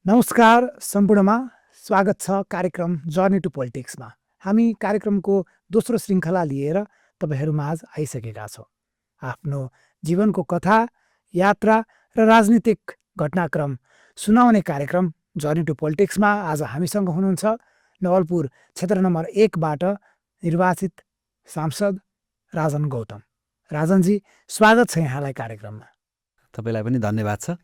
नमस्कार सम्पूर्णमा स्वागत छ कार्यक्रम जर्नी टु पोलिटिक्समा। हामी कार्यक्रमको दोस्रो श्रृङ्खला लिएर तपाईँहरूमाझ आइसकेका छौँ। आफ्नो जीवनको कथा, यात्रा र राजनीतिक घटनाक्रम सुनाउने कार्यक्रम जर्नी टु पोलिटिक्समा आज हामीसँग हुनुहुन्छ नवलपुर क्षेत्र नम्बर 1बाट निर्वाचित सांसद राजन गौतम। राजनजी, स्वागत छ यहाँलाई कार्यक्रममा। तपाईँलाई पनि धन्यवाद छ।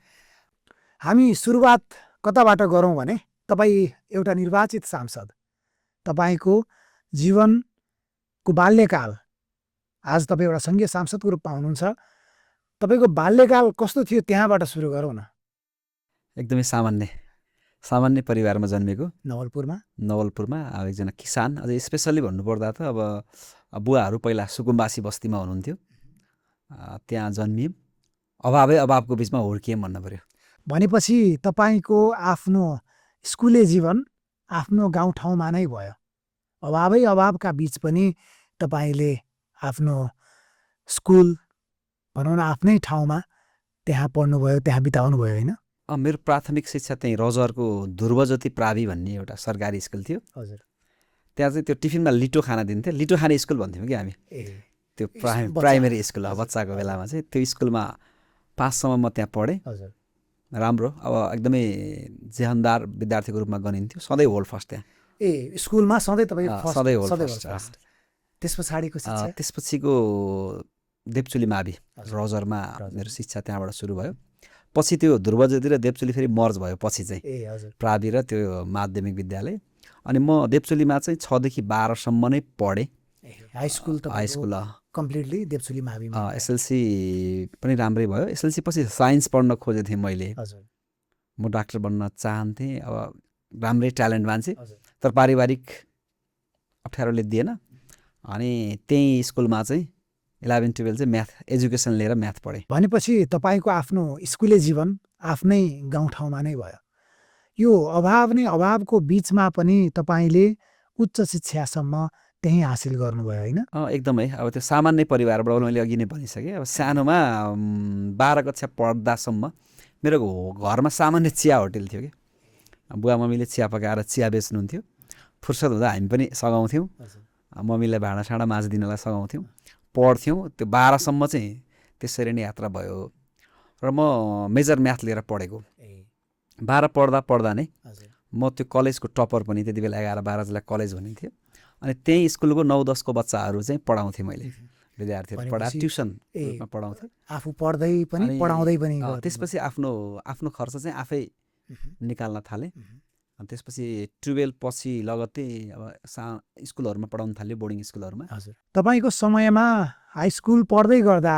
हामी सुरुवात कताबाट गरौँ भने, तपाईँ एउटा निर्वाचित सांसद, तपाईँको जीवनको बाल्यकाल, आज तपाईँ एउटा सङ्घीय सांसदको रूपमा हुनुहुन्छ, तपाईँको बाल्यकाल कस्तो थियो त्यहाँबाट सुरु गरौँ न। एकदमै सामान्य परिवारमा जन्मेको, नवलपुरमा अब एकजना किसान। अझ स्पेसल्ली भन्नुपर्दा त अब बुवाहरू पहिला सुकुम्बासी बस्तीमा हुनुहुन्थ्यो, त्यहाँ जन्मियौँ। अभावको बिचमा हुर्कियौँ भन्नु पऱ्यो। भनेपछि तपाईँको आफ्नो स्कुले जीवन आफ्नो गाउँठाउँमा नै भयो। अभावका बिच पनि तपाईँले आफ्नो स्कुल भनौँ न आफ्नै ठाउँमा त्यहाँ पढ्नुभयो, त्यहाँ बिताउनु भयो, होइन? मेरो प्राथमिक शिक्षा त्यहीँ रजरको ध्रुवज्योति प्रावि भन्ने एउटा सरकारी स्कुल थियो। हजुर। त्यहाँ चाहिँ त्यो टिफिनमा लिटो खाना दिन्थ्यो, लिटो खाने स्कुल भन्थ्यौँ कि हामी। त्यो प्राइमेरी स्कुल हो, बच्चाको बेलामा चाहिँ त्यो स्कुलमा 5 सम्म म त्यहाँ पढेँ। हजुर। राम्रो, अब एकदमै जेहनदार विद्यार्थीको रूपमा गनिन्थ्यो। सधैँ होल फर्स्ट त्यहाँ। स्कुलमा सधैँ तपाईँ सधैँ होल फर्स्ट। त्यस पछिको देवचुली मावि रजरमा मेरो शिक्षा त्यहाँबाट सुरु भयो। पछि त्यो ध्रुवज्योति र देवचुली फेरि मर्ज भयो पछि चाहिँ, प्रावि र त्यो माध्यमिक विद्यालय। अनि म देवचुलीमा चाहिँ 6 देखि 12 सम्म नै पढेँ। हाई स्कुल कम्प्लिटली देवचुली माविमा। एसएलसी पनि राम्रै भयो। एसएलसी पछि साइन्स पढ्न खोजेको थिएँ मैले। म डाक्टर बन्न चाहन्थेँ, अब राम्रै ट्यालेन्ट मान्छे, तर पारिवारिक अप्ठ्यारोले दिएन। अनि त्यही स्कुलमा चाहिँ 11-12 चाहिँ म्याथ एजुकेसन लिएर म्याथ पढेँ। भनेपछि तपाईँको आफ्नो स्कुले जीवन आफ्नै गाउँठाउँमा नै भयो। यो अभावको बिचमा पनि तपाईँले उच्च शिक्षासम्म त्यहीँ हासिल गर्नुभयो, होइन? एकदमै। अब त्यो सामान्य परिवारबाट मैले अघि नै भनिसकेँ। अब सानोमा 12 कक्षा पढ्दासम्म मेरो घरमा सामान्य चिया होटेल थियो कि। बुवा मम्मीले चिया पकाएर चिया बेच्नुहुन्थ्यो। फुर्सद हुँदा हामी पनि सघाउँथ्यौँ। मम्मीलाई भाँडासाँडा माझिदिनलाई सघाउँथ्यौँ, पढ्थ्यौँ। त्यो 12 सम्म चाहिँ त्यसरी नै यात्रा भयो। र म मेजर म्याथ लिएर पढेको। 12 पढ्दा नै म त्यो कलेजको टपर पनि, त्यति बेला 11-12 जिल्ला कलेज भनिन्थ्यो। अनि त्यही स्कुलको 9-10 को बच्चाहरू चाहिँ पढाउँथेँ मैले। विद्यार्थीहरू पढाएर ट्युसन रूपमा पढाउँथेँ। आफू पढ्दै पनि पढाउँदै पनि। त्यसपछि आफ्नो खर्च चाहिँ आफै निकाल्न थालेँ। अनि त्यसपछि 12 पछि लगत्तै अब स्कुलहरूमा पढाउन थाल्यो, बोर्डिङ स्कुलहरूमा। हजुर। तपाईँको समयमा हाई स्कुल पढ्दै गर्दा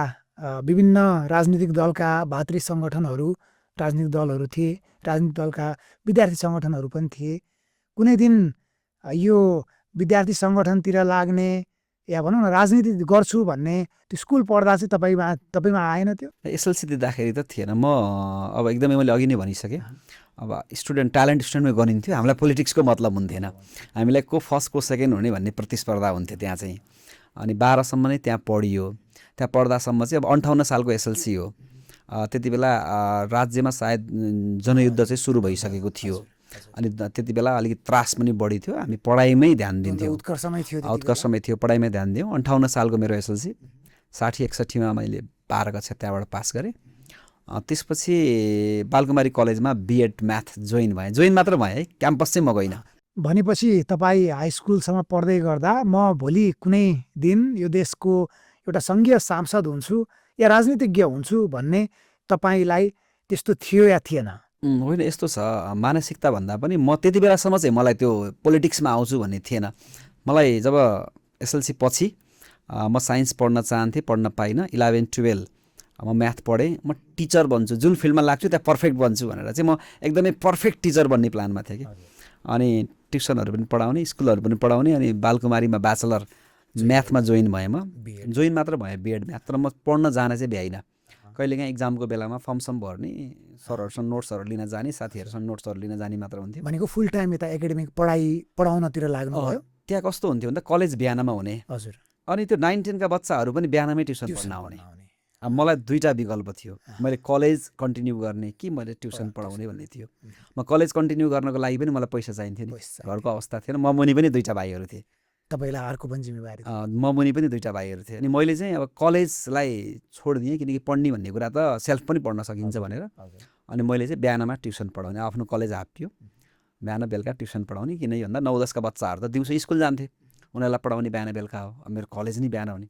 विभिन्न राजनीतिक दलका भातृ सङ्गठनहरू, राजनीतिक दलहरू थिए, राजनीतिक दलका विद्यार्थी सङ्गठनहरू पनि थिए। कुनै दिन यो विद्यार्थी सङ्गठनतिर लाग्ने या भनौँ न राजनीति गर्छु भन्ने त्यो स्कुल पढ्दा चाहिँ तपाईँमा आएन त्यो? एसएलसी दिँदाखेरि त थिएन। म अब एकदमै मैले अघि नै भनिसकेँ, अब ट्यालेन्ट स्टुडेन्टमै गनिन्थ्यो। हामीलाई पोलिटिक्सको मतलब हुन्थेन। हामीलाई को फर्स्ट को सेकेन्ड हुने भन्ने प्रतिस्पर्धा हुन्थ्यो त्यहाँ चाहिँ। अनि 12 सम्म नै त्यहाँ पढियो। त्यहाँ पढ्दासम्म चाहिँ अब 58 सालको एसएलसी हो। त्यति बेला राज्यमा सायद जनयुद्ध चाहिँ सुरु भइसकेको थियो। अनि त्यति बेला अलिकति त्रास पनि बढी थियो। हामी पढाइमै ध्यान दिन्थ्यौँ। उत्कर्षमै थियो, पढाइमै ध्यान दियौँ। 58 सालको मेरो एसएलसी। 60-61 मैले 12 कक्षा त्यहाँबाट पास गरेँ। त्यसपछि बालकुमारी कलेजमा बिएड म्याथ जोइन भएँ। जोइन मात्र भएँ है, क्याम्पस चाहिँ म गइनँ। भनेपछि तपाईँ हाई स्कुलसम्म पढ्दै गर्दा म भोलि कुनै दिन यो देशको एउटा सङ्घीय सांसद हुन्छु या राजनीतिज्ञ हुन्छु भन्ने तपाईँलाई त्यस्तो थियो या थिएन? होइन, यस्तो छ, मानसिकता भन्दा पनि म त्यति बेलासम्म चाहिँ मलाई त्यो पोलिटिक्समा आउँछु भन्ने थिएन। मलाई जब एसएलसी पछि म साइन्स पढ्न चाहन्थेँ, पढ्न पाइनँ। 11-12 म म्याथ पढेँ। म टिचर बन्छु, जुन फिल्डमा लाग्छु त्यहाँ पर्फेक्ट बन्छु भनेर चाहिँ म एकदमै पर्फेक्ट टिचर बन्ने प्लानमा थिएँ कि। अनि ट्युसनहरू पनि पढाउने, स्कुलहरू पनि पढाउने। अनि बालकुमारीमा ब्याचलर म्याथमा जोइन भएँ। म जोइन मात्र भएँ बिएड म्याथ, तर म पढ्न जान चाहिँ भ्याइनँ। कहिलेकाहीँ इक्जामको बेलामा फर्मसम भर्ने, सरहरूसँग नोट्सहरू लिन जाने, साथीहरूसँग नोट्सहरू लिन जाने मात्र हुन्थ्यो। भनेको फुल टाइम यता एकाडेमिक पढाउनतिर लाग्नुभयो? त्यहाँ कस्तो हुन्थ्यो भन्दा कलेज बिहानमा हुने। हजुर। अनि त्यो 9-10 का बच्चाहरू पनि बिहानमै ट्युसन पढ्न आउने। अब मलाई दुईवटा विकल्प थियो, मैले कलेज कन्टिन्यू गर्ने कि मैले ट्युसन पढाउने भन्ने थियो। म कलेज कन्टिन्यू गर्नको लागि पनि मलाई पैसा चाहिन्थ्यो नि, घरको अवस्था थिएन। म मुनि पनि दुईवटा भाइहरू थिए, तपाईँलाई अर्को पनि जिम्मेवारी थियो। म मुनि पनि दुईवटा भाइहरू थिए। अनि मैले चाहिँ अब कलेजलाई छोडिदिएँ, किनकि पढ्ने भन्ने कुरा त सेल्फ पनि पढ्न सकिन्छ भनेर। अनि मैले चाहिँ बिहानमा ट्युसन पढाउने, आफ्नो कलेज हाप्यो, बिहान बेलुका ट्युसन पढाउने। किनकि भन्दा 9-10 का बच्चाहरू त दिउँसो स्कुल जान्थे, उनीहरूलाई पढाउने बिहान बेलुका हो। अब मेरो कलेज नै बिहान हुने,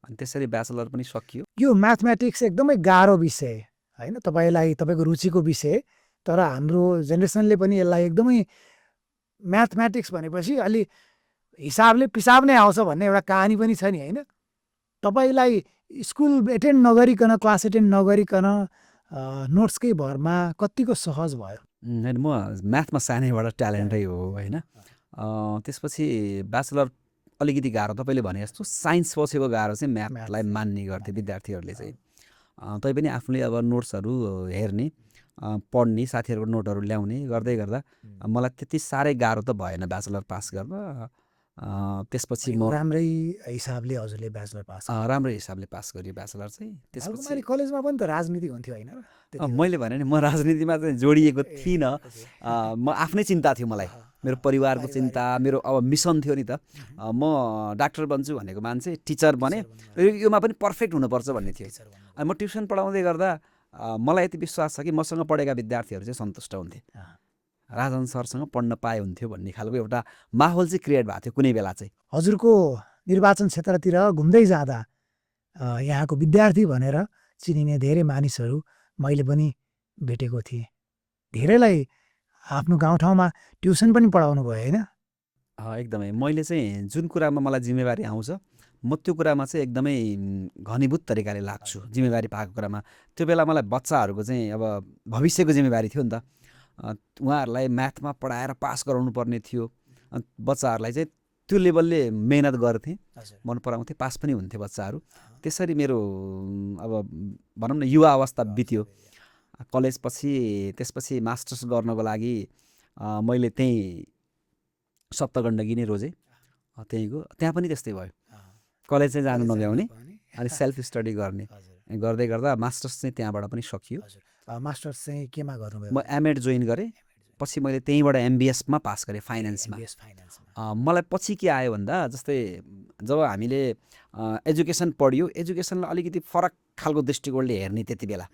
अनि त्यसरी ब्याचलर पनि सकियो। यो म्याथमेटिक्स एकदमै गाह्रो विषय होइन, तपाईँलाई तपाईँको रुचिको विषय, तर हाम्रो जेनेरेसनले पनि यसलाई एकदमै म्याथमेटिक्स भनेपछि अलि हिसाबले पिसाब नै आउँछ भन्ने एउटा कहानी पनि छ नि होइन। तपाईँलाई स्कुल एटेन्ड नगरिकन, क्लास एटेन्ड नगरिकन नोट्सकै भरमा कतिको सहज भयो? होइन, म म्याथमा सानैबाट ट्यालेन्टै हो होइन। त्यसपछि ब्याचलर अलिकति गाह्रो, तपाईँले भने जस्तो साइन्स पछिको गाह्रो चाहिँ म्याथलाई मान्ने गर्थे विद्यार्थीहरूले चाहिँ। तैपनि आफूले अब नोट्सहरू हेर्ने, पढ्ने, साथीहरूको नोटहरू ल्याउने गर्दै गर्दा मलाई त्यति साह्रै गाह्रो त भएन ब्याचलर पास गर्न। त्यसपछि म राम्रै हिसाबले हजुरले ब्याचलर पास? राम्रै हिसाबले पास गरेँ ब्याचलर चाहिँ। त्यसपछि कलेजमा पनि त राजनीति हुन्थ्यो होइन? मैले भने नि, म राजनीतिमा चाहिँ जोडिएको थिइनँ। म आफ्नै चिन्ता थियो मलाई, मेरो परिवारको चिन्ता, मेरो अब मिसन थियो नि त। म डाक्टर बन्छु भनेको मान्छे, टिचर बने, योमा पनि पर्फेक्ट हुनुपर्छ भन्ने थियो। अनि म ट्युसन पढाउँदै गर्दा मलाई यति विश्वास छ कि मसँग पढेका विद्यार्थीहरू चाहिँ सन्तुष्ट हुन्थे। राजन सरसँग पढ्न पाए हुन्थ्यो भन्ने खालको एउटा माहौल चाहिँ क्रिएट भएको थियो कुनै बेला चाहिँ। हजुरको निर्वाचन क्षेत्रतिर घुम्दै जाँदा यहाँको विद्यार्थी भनेर चिनिने धेरै मानिसहरू मैले पनि भेटेको थिएँ। धेरैलाई आफ्नो गाउँठाउँमा ट्युसन पनि पढाउनु भयो होइन? एकदमै। मैले चाहिँ जुन कुरामा मलाई जिम्मेवारी आउँछ, म त्यो कुरामा चाहिँ एकदमै घनीभूत तरिकाले लाग्छु जिम्मेवारी पाएको कुरामा। त्यो बेला मलाई बच्चाहरूको चाहिँ अब भविष्यको जिम्मेवारी थियो नि त। उहाँहरूलाई म्याथमा पढाएर पास गराउनु पर्ने थियो। बच्चाहरूलाई चाहिँ त्यो लेभलले मेहनत गर्थेँ, मन पराउँथेँ, पास पनि हुन्थे बच्चाहरू। त्यसरी मेरो अब भनौँ न युवा अवस्था बित्यो। कलेजपछि त्यसपछि मास्टर्स गर्नको लागि मैले त्यहीँ सप्तगण्डकी नै रोजेँ, त्यहीँको। त्यहाँ पनि त्यस्तै भयो, कलेज चाहिँ जानु नभ्याउने अनि सेल्फ स्टडी गर्ने। गर्दै गर्दा मास्टर्स चाहिँ त्यहाँबाट पनि सकियो। मास्टर्स चाहिँ केमा गर्नुभयो? म एमएड जोइन गरेँ, पछि मैले त्यहीँबाट एमबिएसमा पास गरेँ, फाइनेन्समा। मलाई पछि के आयो भन्दा, जस्तै जब हामीले एजुकेसन पढ्यो, एजुकेसनलाई अलिकति फरक खालको दृष्टिकोणले हेर्ने त्यति बेला।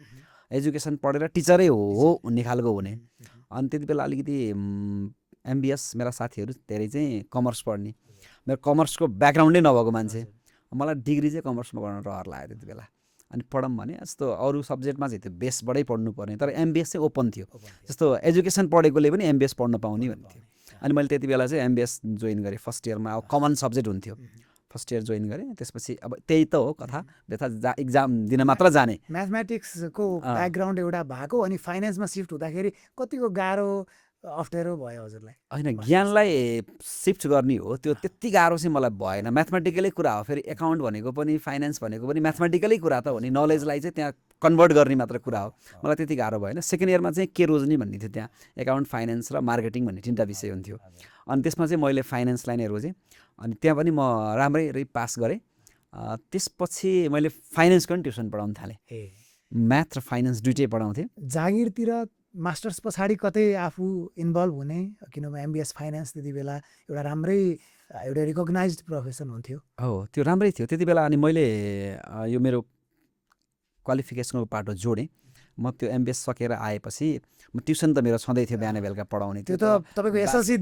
एजुकेसन पढेर टिचरै हो भन्ने खालको हुने। अनि त्यति बेला अलिकति एमबिएस, मेरा साथीहरू धेरै चाहिँ कमर्स पढ्ने, मेरो कमर्सको ब्याकग्राउन्डै नभएको मान्छे, मलाई डिग्री चाहिँ कमर्समा गर्न रहर लाग्यो त्यति बेला। अनि पढौँ भने जस्तो अरू सब्जेक्टमा चाहिँ त्यो बेसबाटै पढ्नु पर्ने, तर एमबिएस चाहिँ ओपन थियो, जस्तो एजुकेसन पढेकोले पनि एमबिएस पढ्न पाउने भन्ने थियो। अनि मैले त्यति बेला चाहिँ एमबिएस जोइन गरेँ फर्स्ट इयरमा। अब कमन सब्जेक्ट हुन्थ्यो, फर्स्ट इयर जोइन गरेँ। त्यसपछि अब त्यही त हो कथा व्यथा, इक्जाम दिन मात्र जाने। म्याथमेटिक्सको ब्याकग्राउन्ड एउटा भएको अनि फाइनेन्समा सिफ्ट हुँदाखेरि कतिको गाह्रो अप्ठ्यारो भयो हजुरलाई? होइन, ज्ञानलाई सिफ्ट गर्ने हो, त्यो त्यति गाह्रो चाहिँ मलाई भएन। म्याथमेटिकलै कुरा हो, फेरि एकाउन्ट भनेको पनि फाइनेन्स भनेको पनि म्याथमेटिकलै कुरा त हो नि, नलेजलाई चाहिँ त्यहाँ कन्भर्ट गर्ने मात्र कुरा हो। मलाई त्यति गाह्रो भएन। सेकेन्ड इयरमा चाहिँ के रोज्ने भन्ने थियो, त्यहाँ एकाउन्ट, फाइनेन्स र मार्केटिङ भन्ने 3टा विषय हुन्थ्यो। अनि त्यसमा चाहिँ मैले फाइनेन्सलाई नै रोजेँ। अनि त्यहाँ पनि म राम्रै पास गरेँ। त्यसपछि मैले फाइनेन्सको पनि ट्युसन पढाउन थालेँ, म्याथ र फाइनेन्स दुइटै पढाउँथेँ। जागिरतिर मास्टर्स पछाडि कतै आफू इन्भल्भ हुने, किनभने एमबिएस फाइनेन्स त्यति बेला एउटा राम्रै एउटा रिकग्नाइज्ड प्रोफेसन हुन्थ्यो? हो, त्यो राम्रै थियो त्यति बेला। अनि मैले यो मेरो क्वालिफिकेसनको पाटो जोडेँ। म त्यो एमबिएस सकेर आएपछि म ट्युसन त मेरो छँदै थियो, बिहान बेलुका पढाउने। त्यो त तपाईँको एसएलसी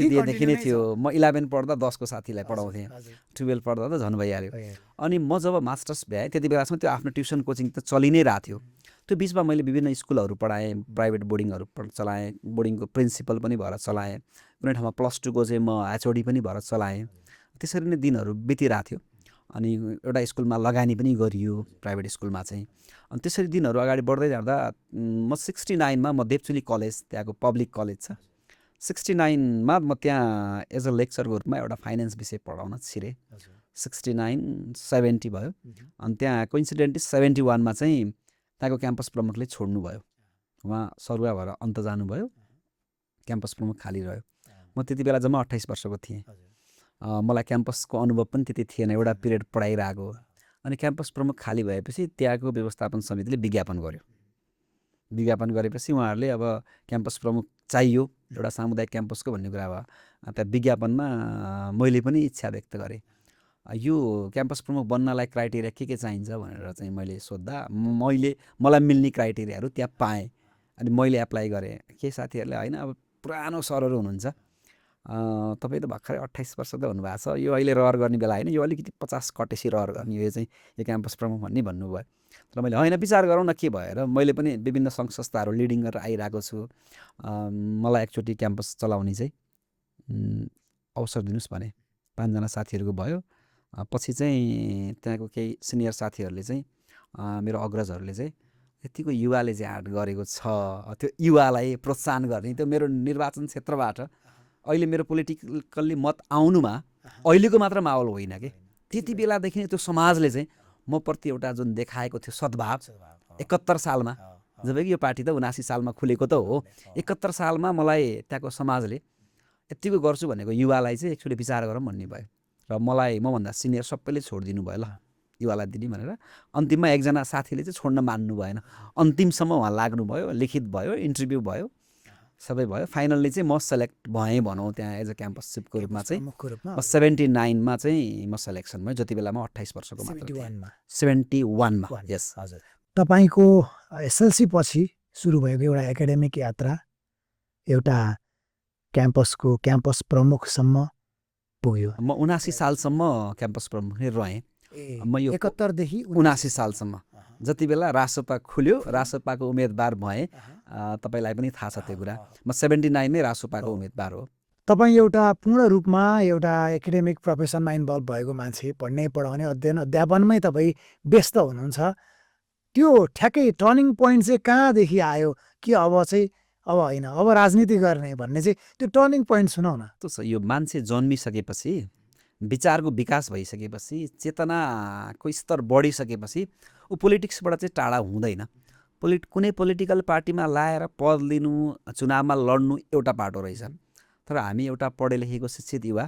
दिएदेखि नै थियो। म 11 पढ्दा 10 को साथीलाई पढाउँथेँ, 12 पढ्दा त झन् भइहाल्यो। अनि म जब मास्टर्स भ्याएँ त्यति बेलासम्म त्यो आफ्नो ट्युसन कोचिङ त चलि नै रहेको थियो। त्यो बिचमा मैले विभिन्न स्कुलहरू पढाएँ, प्राइभेट बोर्डिङहरू चलाएँ, बोर्डिङको प्रिन्सिपल पनि भएर चलाएँ, कुनै ठाउँमा +2 को चाहिँ म एचओडी पनि भएर चलाएँ। त्यसरी नै दिनहरू बितिरहेको थियो। अनि एउटा स्कुलमा लगानी पनि गरियो, प्राइभेट स्कुलमा चाहिँ। अनि त्यसरी दिनहरू अगाडि बढ्दै जाँदा म 69मा म देवचुली कलेज, त्यहाँको पब्लिक कलेज छ, 69मा म त्यहाँ एज अ लेक्चरको रूपमा एउटा फाइनेन्स विषय पढाउन छिरेँ। 69-70 भयो। अनि त्यहाँ कोइन्सिडेन्टली 71मा चाहिँ त्यहाँको क्याम्पस प्रमुखले छोड्नुभयो, उहाँ सरुवा भएर अन्त जानुभयो, क्याम्पस प्रमुख खाली रह्यो। म त्यति बेला जम्मा 28 वर्षको थिएँ। मलाई क्याम्पसको अनुभव पनि त्यति थिएन, एउटा पिरियड पढाइरहेको, अनि क्याम्पस प्रमुख खाली भएपछि त्यहाँको व्यवस्थापन समितिले विज्ञापन गर्यो। विज्ञापन गरेपछि उहाँहरूले अब क्याम्पस प्रमुख चाहियो एउटा सामुदायिक क्याम्पसको भन्ने कुरा भयो। त्यहाँ विज्ञापनमा मैले पनि इच्छा व्यक्त गरेँ, यो क्याम्पस प्रमुख बन्नलाई क्राइटेरिया के चाहिन्छ भनेर चाहिँ मैले सोद्धा मलाई मिल्ने क्राइटेरियाहरू त्यहाँ पाएँ। अनि मैले एप्लाई गरेँ। के साथीहरूले होइन अब पुरानो सरहरू हुनुहुन्छ, तपाईँ त भर्खरै 28 वर्ष त हुनुभएको छ, यो अहिले रहर गर्ने बेला होइन, यो अलिकति 50 कटेसी रहर गर्ने, यो चाहिँ यो क्याम्पस प्रमुख भन्ने भन्नुभयो। तर मैले होइन विचार गरौँ न के भएर, मैले पनि विभिन्न सङ्घ संस्थाहरू लिडिङ गरेर आइरहेको छु, मलाई एकचोटि क्याम्पस चलाउने चाहिँ अवसर दिनुहोस् भने 5 जना साथीहरूको भयो। पछि चाहिँ त्यहाँको केही सिनियर साथीहरूले चाहिँ मेरो अग्रजहरूले चाहिँ यतिको युवाले चाहिँ आर्ट गरेको छ, त्यो युवालाई प्रोत्साहन गर्ने, त्यो मेरो निर्वाचन क्षेत्रबाट अहिले मेरो पोलिटिकल्ली मत आउनुमा अहिलेको मात्र माहौल होइन कि, त्यति बेलादेखि नै त्यो समाजले चाहिँ म प्रति एउटा जुन देखाएको थियो सद्भाव 71 सालमा, जब कि यो पार्टी त 79 सालमा खुलेको त हो, 71 सालमा मलाई त्यहाँको समाजले यतिको गर्छु भनेको युवालाई चाहिँ एक्चुअली विचार गरौँ भन्ने भयो। र मलाई मभन्दा सिनियर सबैले छोडिदिनु भयो ल युवालाई दिने भनेर। अन्तिममा एकजना साथीले चाहिँ छोड्न मान्नु भएन, अन्तिमसम्म उहाँ लाग्नुभयो, लिखित भयो, इन्टरभ्यू भयो, सबै भयो। फाइनल्ली चाहिँ म सेलेक्ट भएँ भनौँ त्यहाँ एज अ क्याम्पसको रूपमा चाहिँ। म 79मा चाहिँ म सेलेक्सन भयो, जति बेला म 28 वर्षको मात्र थिएँ। 71मा यस हजुर। तपाईँको एसएलसी पछि सुरु भएको एउटा एकाडेमिक यात्रा एउटा क्याम्पस प्रमुखसम्म पुग्यो। म 79 सालसम्म क्याम्पस प्रमुख नै रहेँ। म यो 71 देखि 79 सालसम्म जति बेला रासोपा खुल्यो, रासोपाको उम्मेदवार भएँ। तपाईँलाई पनि थाहा छ त्यो कुरा, म 79 नै रासोपाको उम्मेदवार हो। तपाईँ एउटा पूर्ण रूपमा एउटा एकाडेमिक प्रोफेसनमा इन्भल्भ भएको मान्छे, पढ्ने पढाउने अध्ययन अध्यापनमै तपाईँ व्यस्त हुनुहुन्छ। त्यो ठ्याक्कै टर्निङ पोइन्ट चाहिँ कहाँदेखि आयो कि अब चाहिँ अब होइन अब राजनीति गर्ने भन्ने चाहिँ त्यो टर्निङ पोइन्ट सुनाउ न। त यो मान्छे जन्मिसकेपछि, विचारको विकास भइसकेपछि, चेतनाको स्तर बढिसकेपछि ऊ पोलिटिक्सबाट चाहिँ टाढा हुँदैन। कुनै पोलिटिकल पार्टीमा लाएर पद लिनु, चुनावमा लड्नु एउटा पाटो रहेछ। तर हामी एउटा पढे लेखेको शिक्षित युवा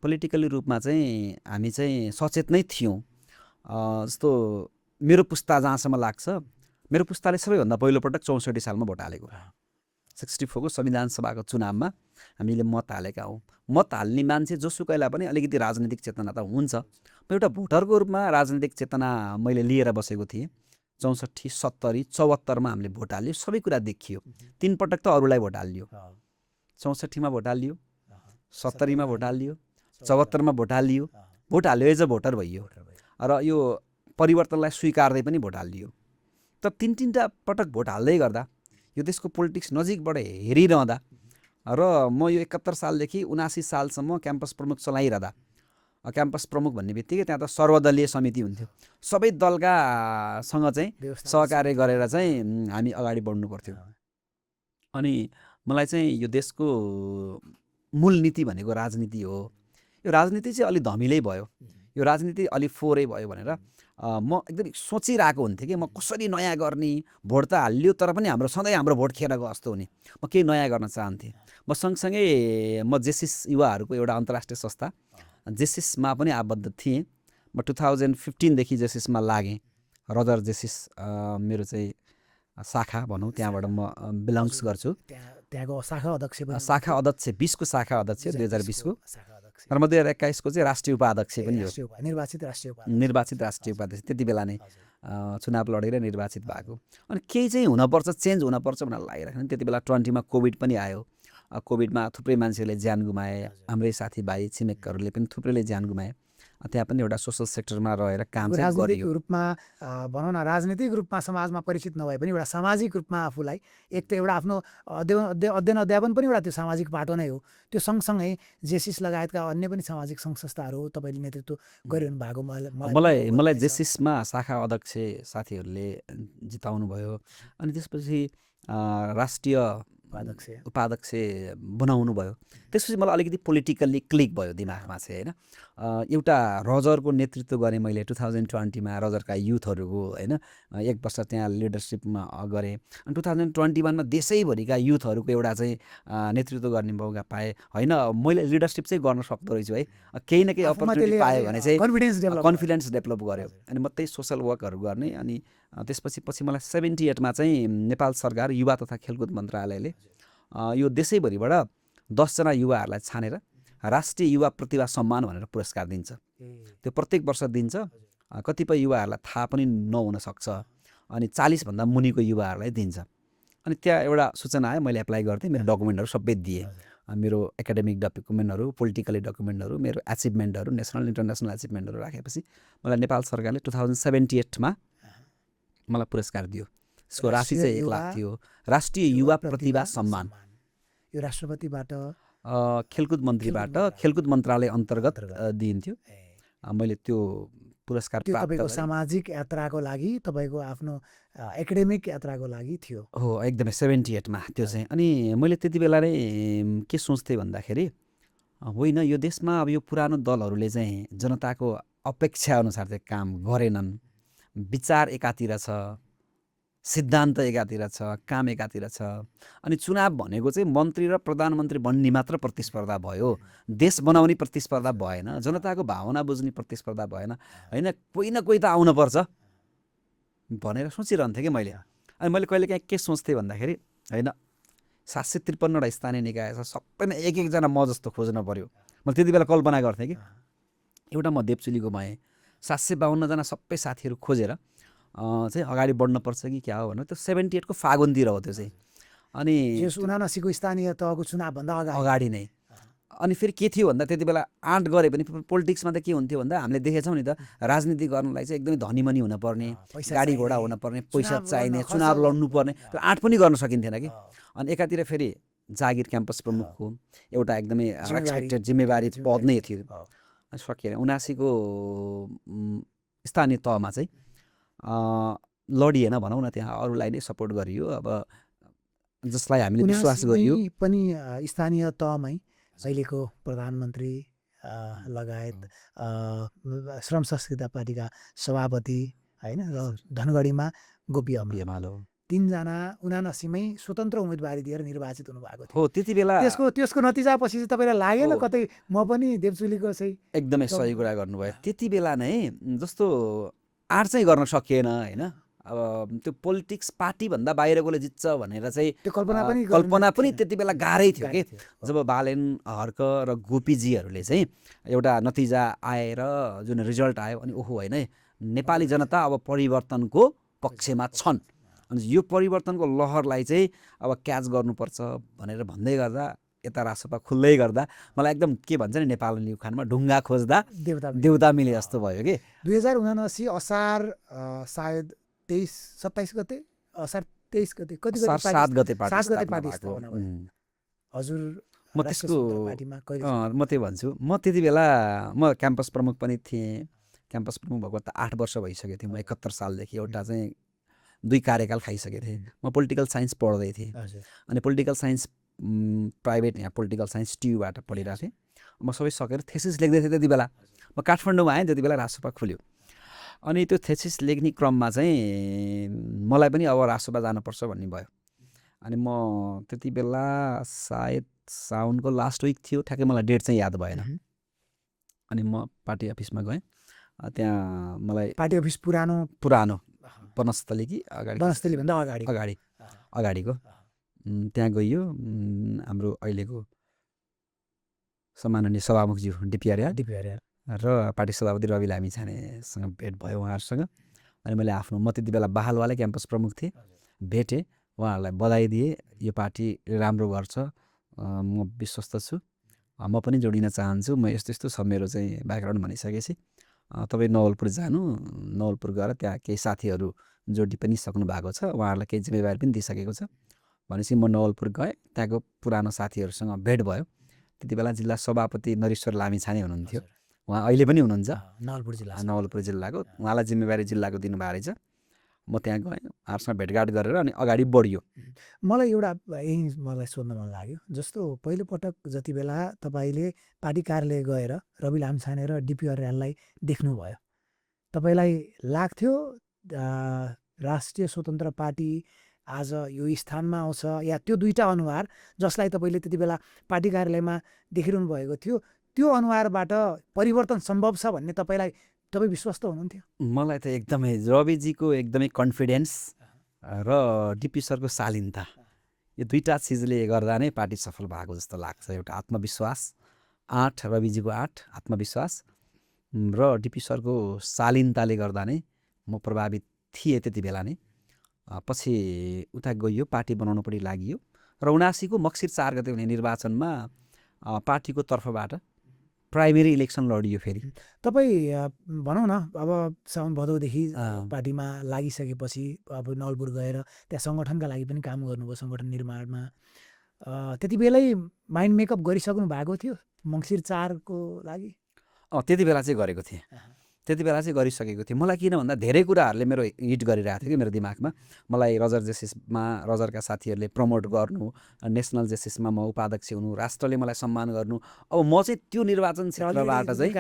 पोलिटिकली रूपमा चाहिँ हामी चाहिँ सचेत नै थियौँ। जस्तो मेरो पुस्ता जहाँसम्म लाग्छ, मेरो पुस्ताले सबैभन्दा पहिलोपटक 64 सालमा भोट हालेको, 64 को संविधान सभाको चुनावमा हामीले मत हालेका हौँ। मत हाल्ने मान्छे जोसुकैलाई पनि अलिकति राजनीतिक चेतना त हुन्छ। म एउटा भोटरको रूपमा राजनीतिक चेतना मैले लिएर बसेको थिएँ। 64, 70, 74मा हामीले भोट हाल्यो, सबै कुरा देखियो। 3 पटक त अरूलाई भोट हालियो। 64मा भोट हालियो, 70मा भोट हालियो, 74मा भोट हालियो। भोट हाल्यो एज अ भोटर भइयो र यो परिवर्तनलाई स्वीकार्दै पनि भोट हालियो। तर 3-3टा पटक भोट हाल्दै गर्दा यो देशको पोलिटिक्स नजिकबाट हेरिरहँदा र म यो 71 सालदेखि 79 सालसम्म क्याम्पस प्रमुख चलाइरहँदा, क्याम्पस प्रमुख भन्ने बित्तिकै त्यहाँ त सर्वदलीय समिति हुन्थ्यो, सबै दलकासँग चाहिँ सहकार्य गरेर चाहिँ हामी अगाडि बढ्नु पर्थ्यो। अनि मलाई चाहिँ यो देशको मूल नीति भनेको राजनीति हो। यो राजनीति चाहिँ अलि धमिलै भयो, यो राजनीति अलि फोहोरै भयो भनेर म एकदम सोचिरहेको हुन्थेँ कि म कसरी नयाँ गर्ने। भोट त हालियो तर पनि सधैँ हाम्रो भोट खेर गयो जस्तो हुने, म केही नयाँ गर्न चाहन्थेँ। म सँगसँगै म जेसिस युवाहरूको एउटा अन्तर्राष्ट्रिय संस्था जेसिसमा पनि आबद्ध थिएँ। म 2015देखि जेसिसमा लागेँ। रजर जेसिस मेरो चाहिँ शाखा भनौँ, त्यहाँबाट म बिलोङ्स गर्छु। त्यहाँको शाखा अध्यक्ष 20को शाखा अध्यक्ष 2020को, र म 2021को चाहिँ राष्ट्रिय उपाध्यक्ष पनि हो, निर्वाचित राष्ट्रिय उपाध्यक्ष। त्यति बेला नै चुनाव लडेर निर्वाचित भएको। अनि केही चाहिँ हुनपर्छ, चेन्ज हुनपर्छ भनेर लागिरहेको। त्यति बेला 20मा कोभिड पनि आयो। कोभिडमा थुप्रै मान्छेहरूले ज्यान गुमाए, हाम्रै साथीभाइ छिमेकहरूले पनि थुप्रैले ज्यान गुमाए। त्यहाँ पनि एउटा सोसल सेक्टरमा रहेर काम चाहिँ गरियो। राजनीतिक रूपमा भनौँ न, राजनीतिक रूपमा समाजमा परिचित नभए पनि एउटा सामाजिक रूपमा आफूलाई एक त एउटा आफ्नो अध्ययन अध्यापन पनि एउटा त्यो सामाजिक बाटो नै हो। त्यो सँगसँगै जेसिस लगायतका अन्य पनि सामाजिक सङ्घ संस्थाहरू तपाईँले नेतृत्व गरिरहनु भएको मलाई जेसिसमा शाखा अध्यक्ष साथीहरूले जिताउनु भयो। अनि त्यसपछि राष्ट्रिय उपाध्यक्ष बनाउनु भयो। त्यसपछि मलाई अलिकति पोलिटिकल्ली क्लिक भयो दिमागमा चाहिँ होइन। एउटा रजरको नेतृत्व गरेँ मैले 2020मा रजरका युथहरूको होइन 1 वर्ष त्यहाँ लिडरसिपमा गरेँ। अनि 2021मा देशैभरिका युथहरूको एउटा चाहिँ नेतृत्व गर्ने मौका पाएँ होइन। मैले लिडरसिप चाहिँ गर्न सक्दो रहेछु है, केही न केही अपर्च्युनिटी पाएँ भने चाहिँ कन्फिडेन्स डेभलप गर्यो। अनि म त्यही सोसल वर्कहरू गर्ने। अनि त्यसपछि मलाई 78मा चाहिँ नेपाल सरकार युवा तथा खेलकुद मन्त्रालयले यो देशैभरिबाट 10 जना युवाहरूलाई छानेर राष्ट्रिय युवा प्रतिभा सम्मान भनेर पुरस्कार दिन्छ। त्यो प्रत्येक वर्ष दिन्छ। कतिपय युवाहरूलाई थाहा पनि नहुन सक्छ, अनि 40 भन्दा मुनिको युवाहरूलाई दिन्छ। अनि त्यहाँ एउटा सूचना आयो, मैले एप्लाई गर्थेँ, मेरो डकुमेन्टहरू सबै दिएँ। मेरो एकाडेमिक डकुमेन्टहरू, पोलिटिकली डकुमेन्टहरू, मेरो एचिभमेन्टहरू, नेसनल इन्टरनेसनल एचिभमेन्टहरू राखेपछि मलाई नेपाल सरकारले 2078मा मलाई पुरस्कार दियो। यसको राशि चाहिँ 1 लाख थियो। राष्ट्रिय युवा प्रतिभा सम्मान यो राष्ट्रपतिबाट खेलकुद मन्त्रीबाट खेलकुद मन्त्रालय अन्तर्गत दिइन्थ्यो। मैले त्यो पुरस्कार प्राप्त गरेँ। सामाजिक यात्राको लागि, तपाईँको आफ्नो एकाडेमिक यात्राको लागि थियो। हो, एकदमै 78मा त्यो चाहिँ। अनि मैले त्यति बेला नै के सोच्थेँ भन्दाखेरि होइन, यो देशमा अब यो पुरानो दलहरूले चाहिँ जनताको अपेक्षा अनुसार चाहिँ काम गरेनन्। विचार एकातिर छ, सिद्धान्त एकातिर छ, काम एकातिर छ। अनि चुनाव भनेको चाहिँ मन्त्री र प्रधानमन्त्री बन्ने मात्र प्रतिस्पर्धा भयो, देश बनाउने प्रतिस्पर्धा भएन, जनताको भावना बुझ्ने प्रतिस्पर्धा भएन होइन। कोही न कोही त आउनुपर्छ भनेर सोचिरहन्थेँ कि मैले। अनि मैले कहिलेकाहीँ के सोच्थेँ भन्दाखेरि होइन, 753वटा स्थानीय निकाय छ, सबैमा एक एकजना म जस्तो खोज्न पर्यो। मैले त्यति बेला कल्पना गर्थेँ कि एउटा म देवचुलीको भएँ, 752जना सबै साथीहरू खोजेर चाहिँ अगाडि बढ्नुपर्छ कि क्या हो भनेर। त्यो 78को फागुनतिर हो त्यो चाहिँ। अनि 79को स्थानीय तहको चुनावभन्दा अगाडि नै। अनि फेरि के थियो भन्दा त्यति बेला आँट गरे पनि पोलिटिक्समा त के हुन्थ्यो भन्दा हामीले देखेछौँ नि त, राजनीति गर्नलाई चाहिँ एकदमै धनीमनी हुनुपर्ने, गाडी घोडा हुनुपर्ने, पैसा चाहिने, चुनाव लड्नुपर्ने, त्यो आँट पनि गर्न सकिन्थेन कि। अनि एकातिर फेरि जागिर क्याम्पस प्रमुखको एउटा एकदमै रेस्पेक्टेड जिम्मेवारी पद नै थियो। सकिएन। 79को स्थानीय तहमा चाहिँ लडिएन भनौँ न, त्यहाँ अरूलाई नै सपोर्ट गरियो। अब जसलाई हामीले विश्वास गरियो पनि स्थानीय तहमै अहिलेको प्रधानमन्त्री लगायत श्रम संस्कृति पार्टीका सभापति होइन, र धनगढीमा गोपी एमालो 3 जना 79मै स्वतन्त्र उम्मेदवारी दिएर निर्वाचित हुनुभएको थियो। हो, त्यति बेला त्यसको नतिजा पछि चाहिँ तपाईँलाई लागेन कतै म पनि देवचुलीको चाहिँ? एकदमै सही कुरा गर्नुभयो। त्यति बेला नै जस्तो आँट चाहिँ गर्न सकिएन होइन। अब त्यो पोलिटिक्स पार्टीभन्दा बाहिरकोले जित्छ भनेर चाहिँ त्यो कल्पना पनि त्यति बेला गाह्रै थियो कि। जब बालेन हर्क र गोपीजीहरूले चाहिँ एउटा नतिजा आएर जुन रिजल्ट आयो, अनि ओहो होइन, नेपाली जनता अब परिवर्तनको पक्षमा छन्, अनि यो परिवर्तनको लहरलाई चाहिँ अब क्याच गर्नुपर्छ भनेर भन्दै गर्दा यता रासपा खुल्दै गर्दा मलाई एकदम के भन्छ नि, नेपाली उखानमा ढुङ्गा खोज्दा देउता मिले जस्तो भयो कि। 2079 असार सायद 27 गते, असार 23 गते, कति गते? 7 गते पार्टी स्थापना भयो। हजुर म त्यसको म त्यही भन्छु। म त्यति बेला म क्याम्पस प्रमुख पनि थिएँ। क्याम्पस प्रमुख भएको त 8 वर्ष भइसकेको थियो। म 71 सालदेखि एउटा चाहिँ 2 कार्यकाल खाइसकेको थिएँ। म पोलिटिकल साइन्स पढ्दै थिएँ। अनि पोलिटिकल साइन्स प्राइभेट यहाँ पोलिटिकल साइन्स टियुबाट पढिरहेको थिएँ। म सबै सकेर थेसिस लेख्दै थिएँ त्यति बेला। म काठमाडौँमा आएँ, त्यति बेला रासपा खुल्यो। अनि त्यो थेसिस लेख्ने क्रममा चाहिँ मलाई पनि अब रासपा जानुपर्छ भन्ने भयो। अनि म त्यति बेला सायद साउनको लास्ट विक थियो, ठ्याक्कै मलाई डेट चाहिँ याद भएन। अनि म पार्टी अफिसमा गएँ। त्यहाँ मलाई पार्टी अफिस पुरानो वनस्थली कि वनस्थलीभन्दा अगाडिको त्यहाँ गइयो। हाम्रो अहिलेको सम्माननीय सभामुखज्यू डिपी आर्याल र पार्टी सभापति रवि लामिछानेसँग भेट भयो उहाँहरूसँग। अनि मैले आफ्नो, म त्यति बेला बहालवालै क्याम्पस प्रमुख थिएँ, भेटेँ, उहाँहरूलाई बधाई दिएँ, यो पार्टी राम्रो गर्छ, म विश्वस्त छु, म पनि जोडिन चाहन्छु, म यस्तो यस्तो छ मेरो चाहिँ ब्याकग्राउन्ड भनिसकेपछि तपाईँ नवलपुर जानु, नवलपुर गएर त्यहाँ केही साथीहरू जोडी पनि सक्नु भएको छ, उहाँहरूलाई केही जिम्मेवारी पनि दिइसकेको छ भनेपछि म नवलपुर गएँ। त्यहाँको पुरानो साथीहरूसँग भेट भयो। त्यति बेला जिल्ला सभापति नरेश्वर लामिछाने हुनुहुन्थ्यो, उहाँ अहिले पनि हुनुहुन्छ नवलपुर जिल्लाको। उहाँलाई जिम्मेवारी जिल्लाको दिनुभएको रहेछ। म त्यहाँ गएँ, उहाँहरूसँग भेटघाट गरेर अनि अगाडि बढियो। मलाई एउटा मलाई सोध्न मन लाग्यो, जस्तो पहिलोपटक जति बेला तपाईँले पार्टी कार्यालय गएर रवि लामिछाने र डिपी अर्याललाई देख्नुभयो, तपाईँलाई लाग्थ्यो राष्ट्रिय स्वतन्त्र पार्टी आज यो स्थानमा आउँछ, या त्यो दुईटा अनुहार जसलाई तपाईँले त्यति बेला पार्टी कार्यालयमा देखिरहनु भएको थियो, त्यो अनुहारबाट परिवर्तन सम्भव छ भन्ने तपाईँ विश्वस्त हुनुहुन्थ्यो? मलाई त एकदमै रविजीको एकदमै कन्फिडेन्स र डिपी सरको शालीनता, यो दुईटा चिजले गर्दा नै पार्टी सफल भएको जस्तो लाग्छ। एउटा आत्मविश्वास, रविजीको आत्मविश्वास र डिपी सरको शालीनताले गर्दा नै म प्रभावित थिएँ त्यति बेला नै। पछि उता गइयो, पार्टी बनाउनु पनि लागि र 79 को मक्सिर 4 गते हुने निर्वाचनमा पार्टीको तर्फबाट प्राइमेरी इलेक्सन लडियो। फेरि तपाईँ भनौँ न, अब साउन भदौदेखि पार्टीमा लागिसकेपछि अब नलपुर गएर त्यहाँ सङ्गठनका लागि पनि काम गर्नुभयो, सङ्गठन निर्माणमा। त्यति बेलै माइन्ड मेकअप गरिसक्नु भएको थियो मङ्सिर 4 को लागि? त्यति बेला चाहिँ गरेको थिएँ, त्यति बेला चाहिँ गरिसकेको थिएँ। मलाई किन भन्दा धेरै कुराहरूले मेरो हिट गरिरहेको थियो कि मेरो दिमागमा। मलाई रजर जेसिसमा रजरका साथीहरूले प्रमोट गर्नु, नेसनल जेसिसमा म उपाध्यक्ष हुनु, राष्ट्रले मलाई सम्मान गर्नु। अब म चाहिँ त्यो निर्वाचन क्षेत्रबाट चाहिँ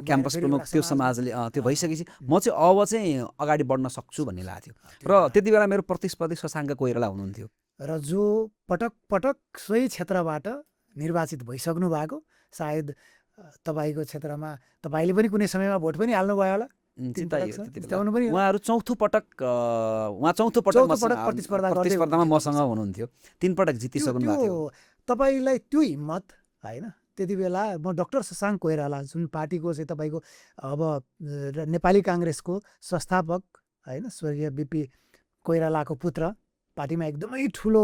क्याम्पस प्रमुख, त्यो समाजले त्यो भइसकेपछि म चाहिँ अब चाहिँ अगाडि बढ्न सक्छु भन्ने लाग्थ्यो। र त्यति बेला मेरो प्रतिस्पर्धी शशाङ्क कोइराला हुनुहुन्थ्यो, र जो पटक पटक सोही क्षेत्रबाट निर्वाचित भइसक्नु भएको। सायद तपाईँको क्षेत्रमा तपाईँले पनि कुनै समयमा भोट पनि हाल्नुभयो होला? उहाँहरू चौथो पटक प्रतिस्पर्धामा मसँग हुनुहुन्थ्यो, 3 पटक जितिसक्नु भएको थियो। तपाईँलाई त्यो हिम्मत होइन, त्यति बेला म डाक्टर शशाङ्क कोइराला जुन पार्टीको चाहिँ तपाईँको अब नेपाली काङ्ग्रेसको संस्थापक होइन, स्वर्गीय बिपी कोइरालाको पुत्र, पार्टीमा एकदमै ठुलो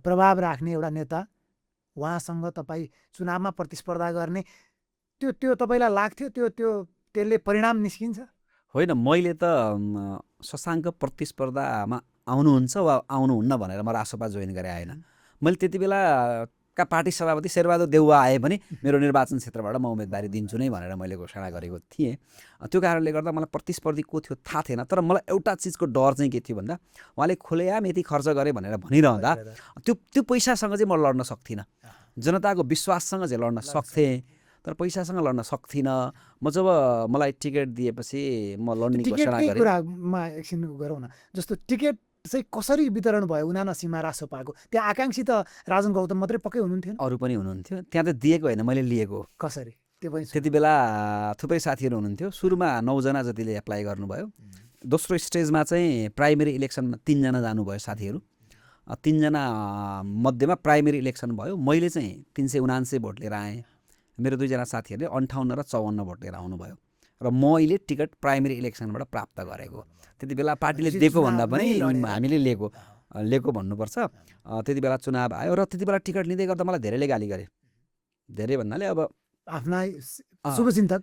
प्रभाव राख्ने एउटा नेता, उहाँसँग तपाईँ चुनावमा प्रतिस्पर्धा गर्ने त्यो तपाईँलाई लाग्थ्यो त्यसले परिणाम निस्किन्छ? होइन, मैले त शशाङ्क प्रतिस्पर्धामा आउनुहुन्छ वा आउनुहुन्न भनेर म रासोपा जोइन गरेँ आएन। मैले त्यति बेलाका पार्टी सभापति शेरबहादुर देउवा आए पनि मेरो निर्वाचन क्षेत्रबाट म उम्मेदवारी दिन्छु नै भनेर मैले घोषणा गरेको थिएँ। त्यो कारणले गर्दा मलाई प्रतिस्पर्धी को थियो थाहा थिएन। तर मलाई एउटा चिजको डर चाहिँ के थियो भन्दा, उहाँले खुलेआम यति खर्च गरे भनेर भनिरहँदा त्यो पैसासँग चाहिँ म लड्न सक्थिनँ, जनताको विश्वाससँग चाहिँ लड्न सक्थेँ, तर पैसासँग लड्न सक्थिनँ। म जब मलाई टिकट दिएपछि म लड्ने घोषणा गरेँ। कुरामा एकछिन गरौँ न, जस्तो टिकट चाहिँ कसरी वितरण भयो 79मा रासोपाको? त्यहाँ आकाङ्क्षी त राजन गौतम मात्रै पक्कै हुनुहुन्थ्यो? अरू पनि हुनुहुन्थ्यो, त्यहाँ त दिएको होइन, मैले लिएको। कसरी? त्यति बेला थुप्रै साथीहरू हुनुहुन्थ्यो। सुरुमा 9 जना जतिले एप्लाई गर्नुभयो। दोस्रो स्टेजमा चाहिँ प्राइमेरी इलेक्सनमा 3 जना जानुभयो साथीहरू। 3 जना मध्येमा प्राइमेरी इलेक्सन भयो। मैले चाहिँ 379 भोट लिएर आएँ। मेरो 2 जना साथीहरूले 58 र 54 भोट लिएर आउनुभयो र मैले टिकट प्राइमेरी इलेक्सनबाट प्राप्त गरेको। त्यति बेला पार्टीले दिएको भन्दा पनि हामीले लिएको भन्नुपर्छ। त्यति बेला चुनाव आयो र त्यति बेला टिकट लिँदै गर्दा मलाई धेरैले गाली गरे। धेरै भन्नाले अब आफ्ना शुभचिन्तक,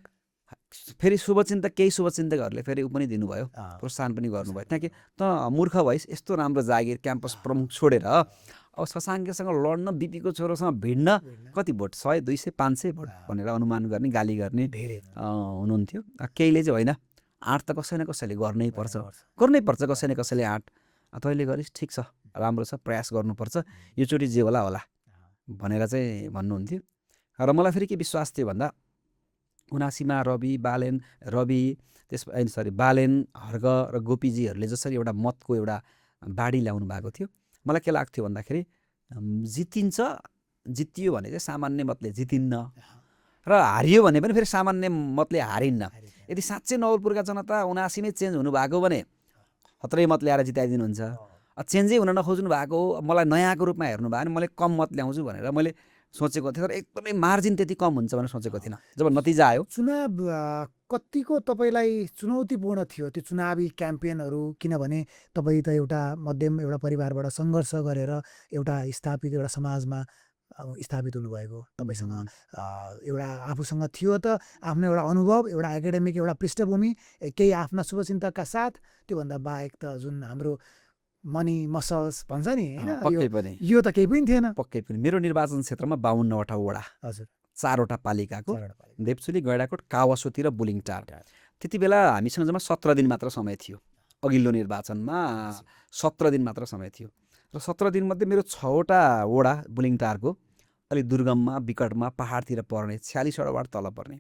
फेरि शुभचिन्तक, केही शुभचिन्तकहरूले फेरि ऊ पनि दिनुभयो, प्रोत्साहन पनि गर्नुभयो। त्यहाँ कि त मूर्ख भइस्, यस्तो राम्रो जागिर क्याम्पस प्रमुख छोडेर अब शशाङ्कसँग लड्न, बिपीको छोरोसँग भिड्न कति भोट 100, 200, 500 भोट भनेर अनुमान गर्ने, गाली गर्ने हुनुहुन्थ्यो। केहीले चाहिँ होइन, आँट त कसै न कसैले गर्नै पर्छ कसै न कसैले आँट, तैँले गरिस् ठिक छ, राम्रो छ, प्रयास गर्नुपर्छ, योचोटि जे होला भनेर चाहिँ भन्नुहुन्थ्यो। र मलाई फेरि के विश्वास थियो भन्दा, 79मा बालेन, हर्ग र गोपीजीहरूले जसरी एउटा मतको एउटा बाढी ल्याउनु भएको थियो, मलाई के लाग्थ्यो भन्दाखेरि जितियो भने चाहिँ सामान्य मतले जितिन्न र हारियो भने पनि फेरि सामान्य मतले हारिन्न। यदि साँच्चै नवलपुरका जनता 79मै चेन्ज हुनुभएको भने खत्रै मत ल्याएर जिताइदिनुहुन्छ। चेन्जै हुन नखोज्नु भएको, मलाई नयाँको रूपमा हेर्नु भयो भने मैले कम मत ल्याउँछु भनेर मैले सोचेको थिएँ, तर एकदमै मार्जिन त्यति कम हुन्छ भनेर सोचेको थिइनँ। जब नतिजा आयो, चुनाव कतिको तपाईँलाई चुनौतीपूर्ण थियो त्यो चुनावी क्याम्पेनहरू? किनभने तपाईँ त एउटा मध्यम एउटा परिवारबाट सङ्घर्ष गरेर एउटा स्थापित एउटा समाजमा स्थापित हुनुभएको, तपाईँसँग एउटा आफूसँग थियो त आफ्नो एउटा अनुभव, एउटा एकाडेमिक एउटा पृष्ठभूमि, केही आफ्ना शुभचिन्तकका साथ, त्योभन्दा बाहेक त जुन हाम्रो मनी मसल्स भन्छ नि होइन, यो त केही पनि थिएन। पक्कै पनि मेरो निर्वाचन क्षेत्रमा 52वटा वडा, हजुर, 4वटा पालिकाको, देवचुली, गैँडाकोट, कावासोती र बुलिङटार। त्यति बेला हामीसँग जम्मा 17 दिन मात्र समय थियो। अघिल्लो निर्वाचनमा 17 दिन मात्र समय थियो र 17 दिनमध्ये मेरो 6वटा वडा बुलिङटारको अलिक दुर्गममा विकटमा पहाडतिर पर्ने 46वटा वार्ड तल पर्ने।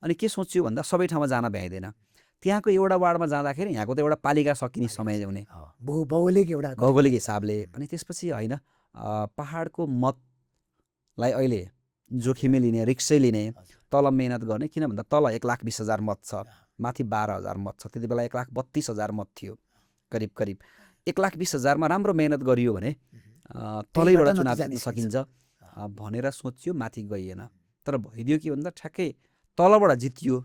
अनि के सोच्यो भन्दा सबै ठाउँमा जान भ्याइँदैन। त्यहाँको एउटा वार्डमा जाँदाखेरि यहाँको त एउटा पालिका सकिने समय हुने भौगोलिक एउटा भौगोलिक हिसाबले। अनि त्यसपछि होइन पहाडको मतलाई अहिले जोखिमै लिने रिक्सै लिने तल मेहनत गर्ने, किन भन्दा तल 1,20,000 मत छ, माथि 12,000 मत छ। त्यति बेला 1,32,000 मत थियो करिब करिब। 1,20,000मा राम्रो मेहनत गरियो भने तलैबाट चुनाव जित्न सकिन्छ भनेर सोचियो, माथि गइएन। तर भइदियो के भन्दा ठ्याक्कै तलबाट जितियो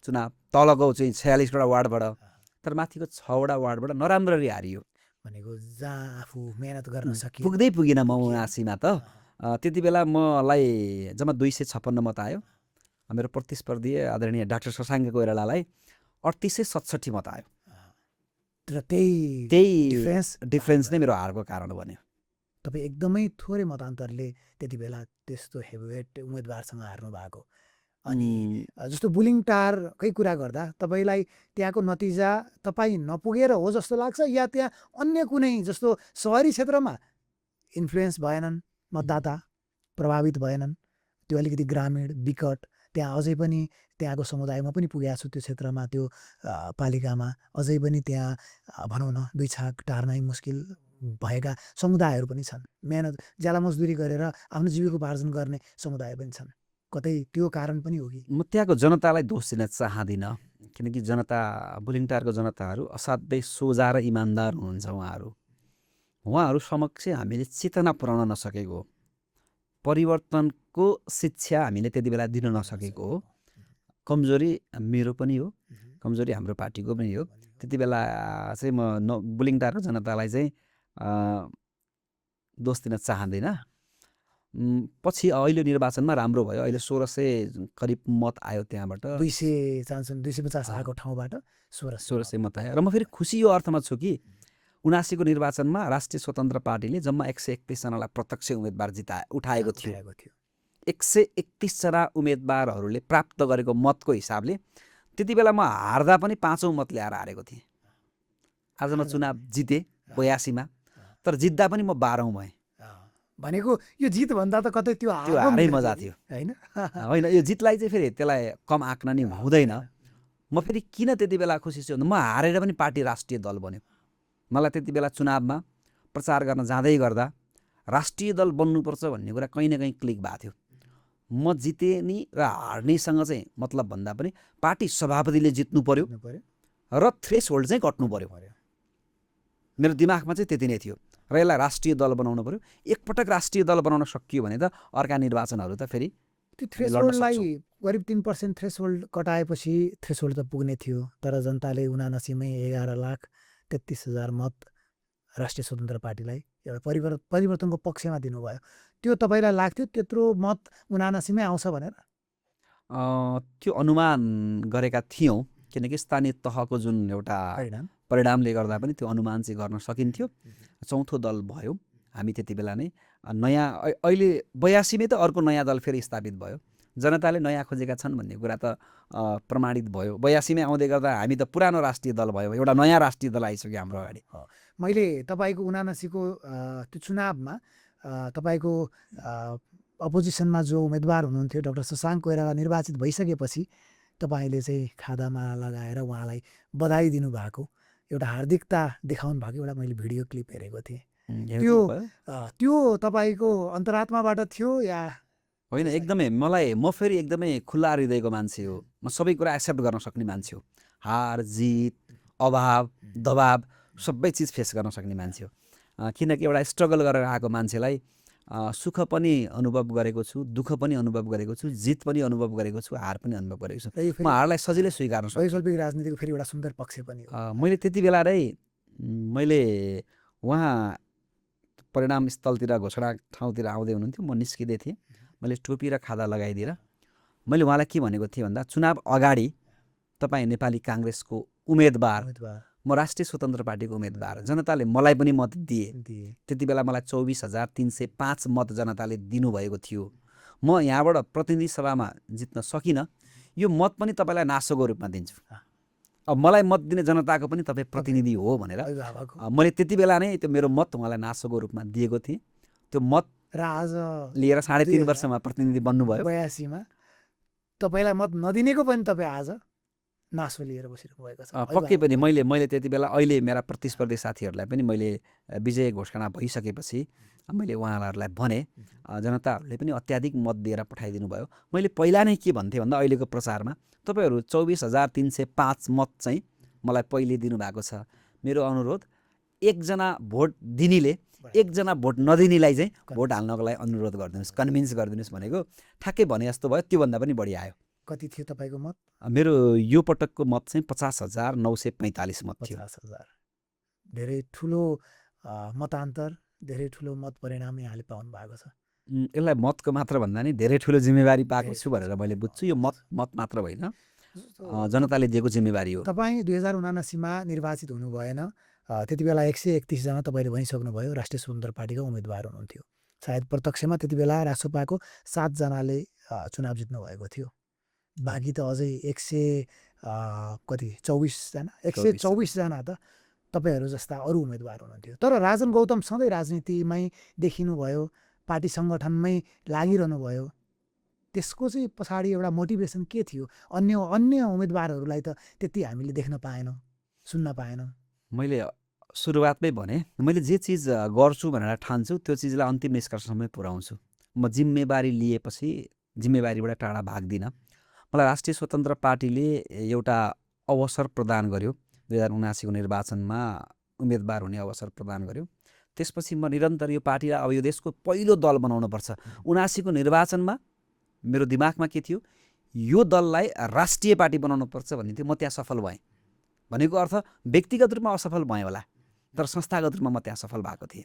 चुनाव, तलको चाहिँ 46वटा वार्डबाट। तर माथिको 6वटा वार्डबाट नराम्ररी हारियो। भनेको जहाँ आफू मेहनत गर्न सकियो पुग्दै पुगिन म 79मा त। त्यति बेला मलाई जम्मा 256 मत आयो। मेरो प्रतिस्पर्धी आदरणीय डाक्टर शशाङ्क कोइरालालाई 3867 मत आयो। र त्यही डिफरेन्स नै मेरो हारको कारण बन्यो। तपाईँ एकदमै थोरै मतान्तरले त्यति बेला त्यस्तो हेभीवेट उम्मेदवारसँग हार्नु भएको। अनि जस्तो बुलिङटारकै कुरा गर्दा तपाईँलाई त्यहाँको नतिजा तपाईँ नपुगेर हो जस्तो लाग्छ, या त्यहाँ अन्य कुनै जस्तो सहरी क्षेत्रमा इन्फ्लुएन्स भएनन्, मतदाता प्रभावित भएनन्, त्यो अलिकति ग्रामीण विकट त्यहाँ अझै पनि त्यहाँको समुदायमा पनि पुगेको छु, त्यो क्षेत्रमा त्यो पालिकामा अझै पनि त्यहाँ भनौँ न 2 छाक टार्नै मुस्किल भएका समुदायहरू पनि छन्। मेहनत ज्याला मजदुरी गरेर आफ्नो जीविकोपार्जन गर्ने समुदाय पनि छन्। कतै त्यो कारण पनि हो कि? म त्यहाँको जनतालाई दोष दिन चाहदिनँ, किनकि जनता बुलिङटारको जनताहरू असाध्यै सोझा र इमान्दार हुनुहुन्छ। उहाँहरू समक्ष हामीले चेतना पुर्याउन नसकेको हो, परिवर्तनको शिक्षा हामीले त्यति बेला दिन नसकेको हो। कमजोरी मेरो पनि हो, कमजोरी हाम्रो पार्टीको पनि हो। त्यति बेला चाहिँ म बुलिङटारको जनतालाई चाहिँ दोष दिन चाहँदिनँ। पछि अहिले निर्वाचनमा राम्रो भयो। अहिले 1600 करिब मत आयो त्यहाँबाट। 250 आएको ठाउँबाट 1600 मत आयो। र म फेरि खुसी यो अर्थमा छु कि 79 को निर्वाचनमा राष्ट्रिय स्वतन्त्र पार्टीले जम्मा 131 जनालाई प्रत्यक्ष उम्मेदवार उठाएको थियो। 131 जना उम्मेदवारहरूले प्राप्त गरेको मतको हिसाबले त्यति बेला म हार्दा पनि 5औं मत ल्याएर हारेको थिएँ। आज म चुनाव जितेँ 82मा, तर जित्दा पनि म 12औं भएँ। भनेको यो जित भन्दा त कतै त्यो हारै मजा थियो हैन? होइन, यो जितलाई चाहिँ फेरि त्यसलाई कम आँक्न नि हुँदैन। म फेरि किन त्यति बेला खुसी छु भन्दा म हारेर पनि पार्टी राष्ट्रिय दल बन्यो। मलाई त्यति बेला चुनावमा प्रचार गर्न जाँदै गर्दा राष्ट्रिय दल बन्नुपर्छ भन्ने कुरा कहीँ न कहीँ क्लिक भएको थियो। म जितेँ नि र हार्नेसँग चाहिँ मतलब भन्दा पनि पार्टी सभापतिले जित्नु पर्यो र थ्रेसहोल्ड चाहिँ कट्नु पर्यो। मेरो दिमागमा चाहिँ त्यति नै थियो र यसलाई राष्ट्रिय दल बनाउनु पर्यो। एकपटक राष्ट्रिय दल बनाउन सकियो भने त अर्का निर्वाचनहरू त फेरि त्यो थ्रेसहोल्डलाई करिब 3% थ्रेसहोल्ड कटाएपछि थ्रेसहोल्ड त पुग्ने थियो, तर जनताले 79मै 11,33,000 मत राष्ट्रिय स्वतन्त्र पार्टीलाई एउटा परिवर्तनको पक्षमा दिनुभयो। त्यो तपाईँलाई लाग्थ्यो त्यत्रो मत 79मै आउँछ भनेर? त्यो अनुमान गरेका थियौँ, किनकि स्थानीय तहको जुन एउटा परिणामले गर्दा पनि त्यो अनुमान चाहिँ गर्न सकिन्थ्यो। चौथो दल भयो हामी त्यति बेला नै। नयाँ अहिले 82मै त अर्को नयाँ दल फेरि स्थापित भयो। जनताले नयाँ खोजेका छन् भन्ने कुरा त प्रमाणित भयो। 82मै आउँदै गर्दा हामी त पुरानो राष्ट्रिय दल भयो, एउटा नयाँ राष्ट्रिय दल आइसक्यो हाम्रो अगाडि। मैले तपाईँको 79को त्यो चुनावमा तपाईँको अपोजिसनमा जो उम्मेदवार हुनुहुन्थ्यो डाक्टर शशाङ्क कोइराला निर्वाचित भइसकेपछि तपाईँले चाहिँ खादामा लगाएर उहाँलाई बधाई दिनुभएको, एउटा हार्दिकता देखाउनु भएको एउटा मैले भिडियो क्लिप हेरेको थिएँ। त्यो तपाईँको अन्तरात्माबाट थियो या होइन? एकदमै म फेरि एकदमै खुल्ला हृदयको मान्छे हो। म सबै कुरा एक्सेप्ट गर्न सक्ने मान्छे हो। हार जित अभाव दबाब सबै चिज फेस गर्न सक्ने मान्छे हो। किनकि एउटा स्ट्रगल गरेर आएको मान्छेलाई सुख पनि अनुभव गरेको छु, दुःख पनि अनुभव गरेको छु, जित पनि अनुभव गरेको छु, हार पनि अनुभव गरेको छु। म हारलाई सजिलै स्वीकार्न सक्छु। वैकल्पिक राजनीतिको फेरि एउटा सुन्दर पक्ष पनि हो। मैले त्यति बेला नै मैले उहाँ परिणाम स्थलतिर घोषणा ठाउँतिर आउँदै हुनुहुन्थ्यो, म निस्किँदै थिएँ। मैले टोपी र खादा लगाइदिएर मैले उहाँलाई के भनेको थिएँ भन्दा चुनाव अगाडि तपाईँ नेपाली काङ्ग्रेसको उम्मेदवार, म राष्ट्रिय स्वतन्त्र पार्टीको उम्मेदवार, जनताले मलाई पनि मत दिए। त्यति बेला मलाई 24,305 मत जनताले दिनुभएको थियो। म यहाँबाट प्रतिनिधि सभामा जित्न सकिनँ, यो मत पनि तपाईँलाई नासोको रूपमा दिन्छु। अब मलाई मत दिने जनताको पनि तपाईँ प्रतिनिधि हो भनेर अभिभावक हो। मैले त्यति बेला नै त्यो मेरो मत उहाँलाई नासोको रूपमा दिएको थिएँ। त्यो मत र आज लिएर 3.5 वर्षमा प्रतिनिधि बन्नुभयो। 82मा तपाईँलाई मत नदिनेको पनि तपाईँ आज नासो लिएर बसिरहनु भएको छ। पक्कै पनि मैले त्यति बेला अहिले मेरा प्रतिस्पर्धी साथीहरूलाई पनि मैले विजय घोषणा भइसकेपछि मैले उहाँहरूलाई भने जनताहरूले पनि अत्याधिक मत दिएर पठाइदिनु भयो। मैले पहिला नै के भन्थेँ भन्दा अहिलेको प्रचारमा तपाईँहरू 24,305 मत चाहिँ मलाई पहिले दिनुभएको छ। मेरो अनुरोध एकजना भोट दिनेले एकजना भोट नदिनेलाई चाहिँ भोट हाल्नको लागि अनुरोध गरिदिनुहोस्, कन्भिन्स गरिदिनुहोस् भनेको ठ्याक्कै भने जस्तो भयो। त्योभन्दा पनि बढी आयो। कति थियो तपाईँको मत? मेरो यो पटकको मत चाहिँ 50,945 मत थियो। 50,000 धेरै ठुलो मतान्तर, धेरै ठुलो मत परिणाम यहाँले पाउनु भएको छ। यसलाई मतको मात्र भन्दा नि धेरै ठुलो जिम्मेवारी पाएको छु भनेर मैले बुझ्छु। यो मत मात्र होइन, जनताले दिएको जिम्मेवारी हो। तपाईँ 2079मा निर्वाचित हुनु भएन। त्यति बेला 131 जना तपाईँले भनिसक्नुभयो राष्ट्रिय स्वतन्त्र पार्टीका उम्मेदवार हुनुहुन्थ्यो। सायद प्रत्यक्षमा त्यति बेला रासोपाको 7 जनाले चुनाव जित्नु भएको थियो। बाँकी त अझै 124 जना 124 जना त तपाईँहरू जस्ता अरू उम्मेदवार हुनुहुन्थ्यो। तर राजन गौतम सधैँ राजनीतिमै देखिनुभयो, पार्टी सङ्गठनमै लागिरहनु भयो। त्यसको चाहिँ पछाडि एउटा मोटिभेसन के थियो? अन्य उम्मेदवारहरूलाई त त्यति हामीले देख्न पाएनौँ, सुन्न पाएनौँ। मैले सुरुवातमै भने मैले जे चिज गर्छु भनेर ठान्छु त्यो चिजलाई अन्तिम निष्कर्षसम्म पुर्याउँछु। म जिम्मेवारी लिएपछि जिम्मेवारीबाट टाढा भाग्दिनँ। मलाई राष्ट्रिय स्वतन्त्र पार्टीले एउटा अवसर प्रदान गर्यो। 2079को निर्वाचनमा उम्मेदवार हुने अवसर प्रदान गर्यो। त्यसपछि म निरन्तर यो पार्टीलाई अब यो देशको पहिलो दल बनाउनुपर्छ। 79को निर्वाचनमा मेरो दिमागमा के थियो? यो दललाई राष्ट्रिय पार्टी बनाउनुपर्छ भन्ने थियो। म त्यहाँ सफल भएँ। भनेको अर्थ व्यक्तिगत रूपमा असफल भएँ होला, तर संस्थागत रूपमा म त्यहाँ सफल भएको थिएँ।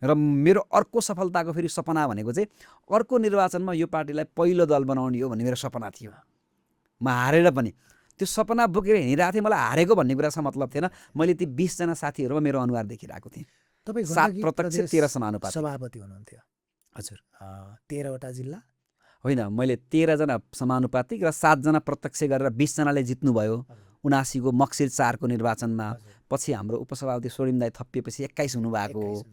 र मेरो अर्को सफलताको फेरि सपना भनेको चाहिँ अर्को निर्वाचनमा यो पार्टीलाई पहिलो दल बनाउने हो भन्ने मेरो सपना थियो। म हारेर पनि त्यो सपना बोकेर हिँडिरहेको थिएँ। मलाई हारेको भन्ने कुरासँग मतलब थिएन। मैले ती 20 जना साथीहरूमा मेरो अनुहार देखिरहेको थिएँ। तपाईँ 7 प्रत्यक्ष 13 समानुपातिक सभापति हुनुहुन्थ्यो। हजुर, 13वटा जिल्ला होइन, मैले 13 जना समानुपातिक र 7 जना प्रत्यक्ष गरेर 20 जनाले जित्नुभयो। 79को मक्सिर 4को निर्वाचनमा पछि हाम्रो उपसभापति स्वर्णिम दाइ थपिएपछि 21 हुनुभएको।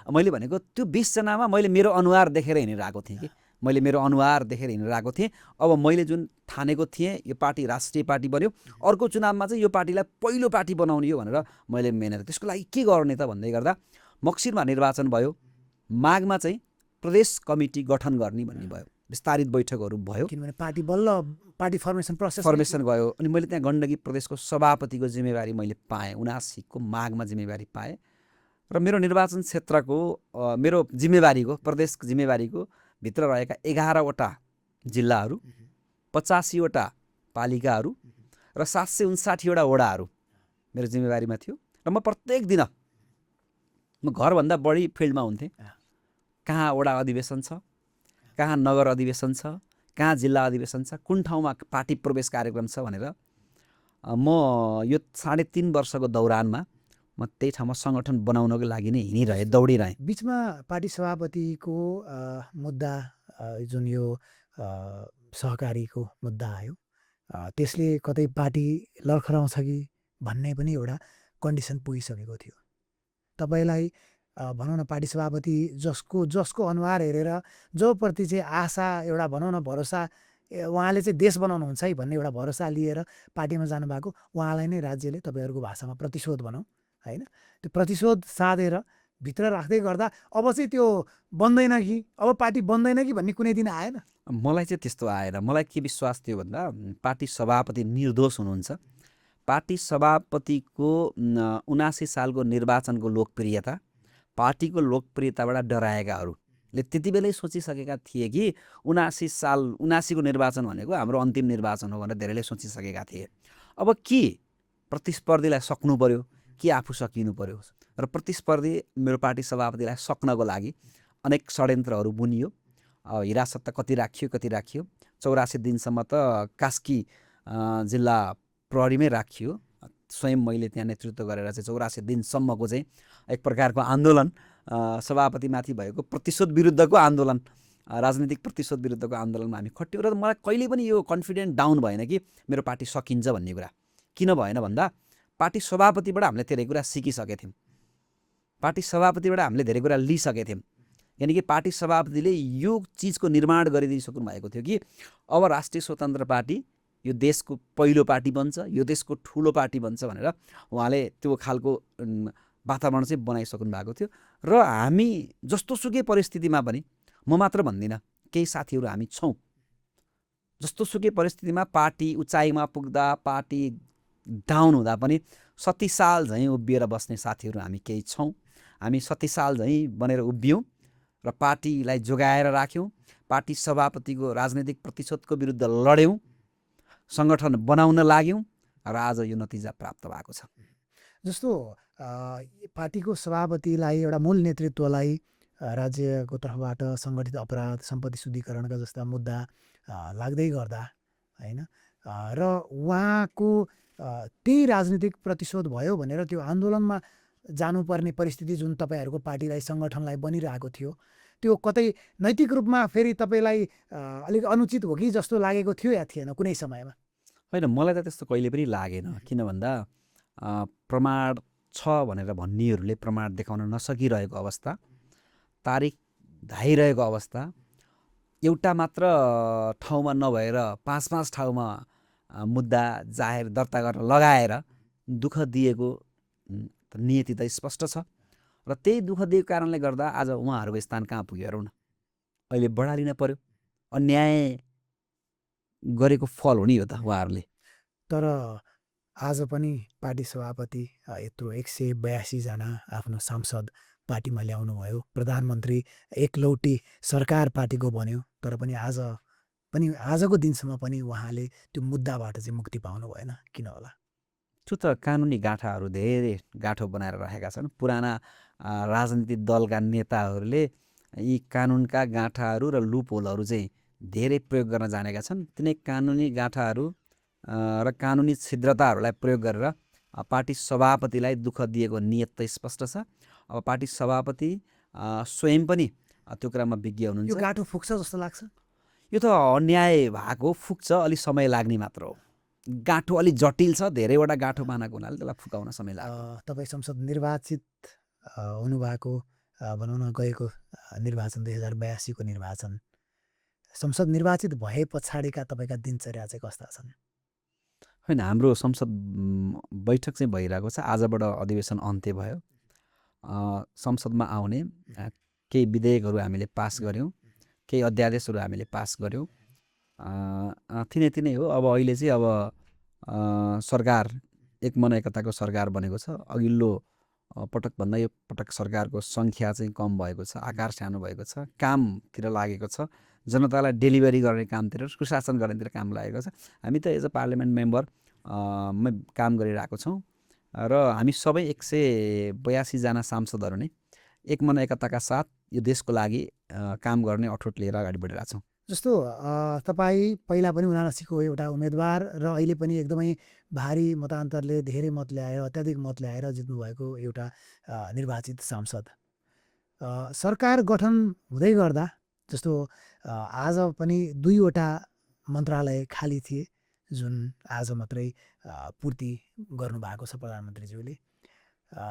मैले भनेको त्यो 20 जनामा मैले मेरो अनुहार देखेर हिँडिरहेको थिएँ कि मैले मेरो अनुहार देखेर हिँडिरहेको थिएँ। अब मैले जुन ठानेको थिएँ यो पार्टी राष्ट्रिय पार्टी बन्यो, अर्को चुनावमा चाहिँ यो पार्टीलाई पहिलो पार्टी बनाउने हो भनेर मैले मेहनत। त्यसको लागि के गर्ने त भन्दै गर्दा मक्सिरमा निर्वाचन भयो, माघमा चाहिँ प्रदेश कमिटी गठन गर्ने भन्ने भयो। विस्तारित बैठकहरू भयो, किनभने पार्टी बल्ल पार्टी फर्मेसन गयो। अनि मैले त्यहाँ गण्डकी प्रदेशको सभापतिको जिम्मेवारी मैले पाएँ। 79को माघमा जिम्मेवारी पाएँ र मेरो निर्वाचन क्षेत्रको मेरो जिम्मेवारीको प्रदेशको जिम्मेवारीको भित्र रहेका 11वटा जिल्लाहरू, 85वटा पालिकाहरू र 759वटा वडाहरू मेरो जिम्मेवारीमा थियो। र म प्रत्येक दिन म घरभन्दा बढी फिल्डमा हुन्थेँ। कहाँ वडा अधिवेशन छ, कहाँ नगर अधिवेशन छ, कहाँ जिल्ला अधिवेशन छ, कुन ठाउँमा पार्टी प्रवेश कार्यक्रम छ भनेर म यो 3.5 वर्षको दौरानमा म त्यही ठाउँमा सङ्गठन बनाउनको लागि नै हिँडिरहेँ, दौडिरहेँ। बिचमा पार्टी सभापतिको मुद्दा जुन यो सहकारीको मुद्दा आयो, त्यसले कतै पार्टी लर्खराउँछ कि भन्ने पनि एउटा कन्डिसन पुगिसकेको थियो। तपाईँलाई भनौँ न पार्टी सभापति जसको अनुहार हेरेर जोप्रति चाहिँ आशा एउटा भनौँ न भरोसा उहाँले चाहिँ देश बनाउनुहुन्छ है भन्ने एउटा भरोसा लिएर पार्टीमा जानुभएको, उहाँलाई नै राज्यले तपाईँहरूको भाषामा प्रतिशोध भनौँ होइन, त्यो प्रतिशोध साधेर भित्र राख्दै गर्दा अब चाहिँ त्यो बन्दैन कि अब पार्टी बन्दैन कि भन्ने कुनै दिन आएन? मलाई चाहिँ त्यस्तो आएन। मलाई के विश्वास थियो भन्दा पार्टी सभापति निर्दोष हुनुहुन्छ। पार्टी सभापतिको 79 सालको निर्वाचनको लोकप्रियता पार्टीको लोकप्रियताबाट डराएकाहरूले त्यति बेलै सोचिसकेका थिए कि 79को निर्वाचन भनेको हाम्रो अन्तिम निर्वाचन हो भनेर धेरैले सोचिसकेका थिए। अब के प्रतिस्पर्धीलाई सक्नु पर्यो कि आफू सकिनु पर्यो र प्रतिस्पर्धी मेरो पार्टी सभापतिलाई सक्नको लागि अनेक षड्यन्त्रहरू बुनियो। हिरासत त कति राखियो 84 दिनसम्म त कास्की जिल्ला प्रहरीमै राखियो। स्वयं मैले त्यहाँ नेतृत्व गरेर चाहिँ 84 दिनसम्मको चाहिँ एक प्रकारको आन्दोलन, सभापतिमाथि भएको प्रतिशोध विरुद्धको आन्दोलन, राजनीतिक प्रतिशोध विरुद्धको आन्दोलनमा हामी खट्यौँ। र मलाई कहिले पनि यो कन्फिडेन्ट डाउन भएन कि मेरो पार्टी सकिन्छ भन्ने कुरा। किन भएन भन्दा पार्टी सभापतिबाट हामीले धेरै कुरा सिकिसकेका थियौँ, पार्टी सभापतिबाट हामीले धेरै कुरा लिइसकेका थियौँ। यानि कि पार्टी सभापतिले यो चिजको निर्माण गरिदिइसक्नु भएको थियो कि अब राष्ट्रिय स्वतन्त्र पार्टी यो देशको पहिलो पार्टी बन्छ, यो देशको ठुलो पार्टी बन्छ भनेर उहाँले त्यो खालको वातावरण चाहिँ बनाइसक्नु भएको थियो। र हामी जस्तोसुकै परिस्थितिमा पनि, म मात्र भन्दिनँ, केही साथीहरू हामी छौँ, जस्तोसुकै परिस्थितिमा पार्टी उचाइमा पुग्दा, पार्टी डाउन हुँदा पनि 30 साल झैँ उभिएर बस्ने साथीहरू हामी केही छौँ। हामी 30 साल झैँ बनेर उभियौँ र पार्टीलाई जोगाएर राख्यौँ, पार्टी सभापतिको राजनैतिक प्रतिशोधको विरुद्ध लड्यौँ, सङ्गठन बनाउन लाग्यौँ र आज यो नतिजा प्राप्त भएको छ। जस्तो पार्टीको सभापतिलाई, एउटा मूल नेतृत्वलाई राज्यको तर्फबाट सङ्गठित अपराध, सम्पत्ति शुद्धिकरणका जस्ता मुद्दा लाग्दै गर्दा होइन, र उहाँको त्यही राजनीतिक प्रतिशोध भयो भनेर त्यो आन्दोलनमा जानुपर्ने परिस्थिति जुन तपाईँहरूको पार्टीलाई, सङ्गठनलाई बनिरहेको थियो, त्यो कतै नैतिक रूपमा फेरि तपाईँलाई अलिक अनुचित हो कि जस्तो लागेको थियो या थिएन कुनै समयमा? होइन, मलाई त त्यस्तो कहिले पनि लागेन। किन भन्दा प्रमाण छ भनेर भन्नेहरूले प्रमाण देखाउन नसकिरहेको अवस्था, तारिक धाइरहेको अवस्था, एउटा मात्र ठाउँमा नभएर 5-5 ठाउँमा मुद्दा जाहेर दर्ता गर्न लगाएर दुःख दिएको नियति त स्पष्ट छ। र त्यही दुःख दिएको कारणले गर्दा आज उहाँहरूको स्थान कहाँ पुग्यो हेरौँ न। अहिले बढालिन पर्यो, अन्याय गरेको फल हो नि यो त उहाँहरूले। तर आज पनि पार्टी सभापति यत्रो 182 जना आफ्नो सांसद पार्टीमा ल्याउनु भयो, प्रधानमन्त्री एकलौटी सरकार पार्टीको बन्यो, तर पनि आजको दिनसम्म पनि उहाँले त्यो मुद्दाबाट चाहिँ मुक्ति पाउनु भएन, किन होला? त्यो त कानुनी गाँठाहरू धेरै गाँठो बनाएर राखेका छन्। पुराना राजनीतिक दलका नेताहरूले यी कानुनका गाँठाहरू र लुपहोलहरू चाहिँ धेरै प्रयोग गर्न जानेका छन्। तिनै कानुनी गाँठाहरू र कानुनी छिद्रताहरूलाई प्रयोग गरेर पार्टी सभापतिलाई दुःख दिएको नियत त स्पष्ट छ। अब पार्टी सभापति स्वयं पनि त्यो कुरामा विज्ञ हुनुहुन्छ। यो गाँठो फुक्छ जस्तो लाग्छ? यो त अन्याय भएको फुक्छ, अलिक समय लाग्ने मात्र हो। गाँठो अलिक जटिल छ, धेरैवटा गाँठो बनाएको हुनाले त्यसलाई फुकाउन समय लाग्छ। तपाईँ संसद निर्वाचित हुनुभएको, भनौँ न गएको निर्वाचन 2082 को निर्वाचन, संसद निर्वाचित भए पछाडिका तपाईँका दिनचर्या चाहिँ कस्ता छन्? होइन, हाम्रो संसद बैठक चाहिँ भइरहेको छ। आजबाट अधिवेशन अन्त्य भयो। संसदमा आउने केही विधेयकहरू हामीले पास गऱ्यौँ, केही अध्यादेशहरू हामीले पास गऱ्यौँ, तिनै हो। अब अहिले चाहिँ अब सरकार एकमन एकताको सरकार बनेको छ। अघिल्लो पटकभन्दा यो पटक सरकारको सङ्ख्या चाहिँ कम भएको छ, आकार सानो भएको छ, कामतिर लागेको छ, जनतालाई डेलिभरी गर्ने कामतिर, सुशासन गर्नेतिर काम लागेको छ। हामी त एज अ पार्लियामेन्ट मेम्बर काम गरिरहेको छौँ र हामी सबै 182 जना सांसदहरू नै एकमन एकताका साथ यो देशको लागि काम गर्ने अठोट लिएर अगाडि बढिरहेका छौँ। जस्तो तपाईँ पहिला पनि उनासीको एउटा उम्मेदवार र अहिले पनि एकदमै भारी मतान्तरले धेरै मत ल्याएर, अत्याधिक मत ल्याएर जित्नुभएको एउटा निर्वाचित सांसद, सरकार गठन हुँदै गर्दा जस्तो आज पनि 2वटा मन्त्रालय खाली थिए जुन आज मात्रै पूर्ति गर्नुभएको छ प्रधानमन्त्रीज्यूले।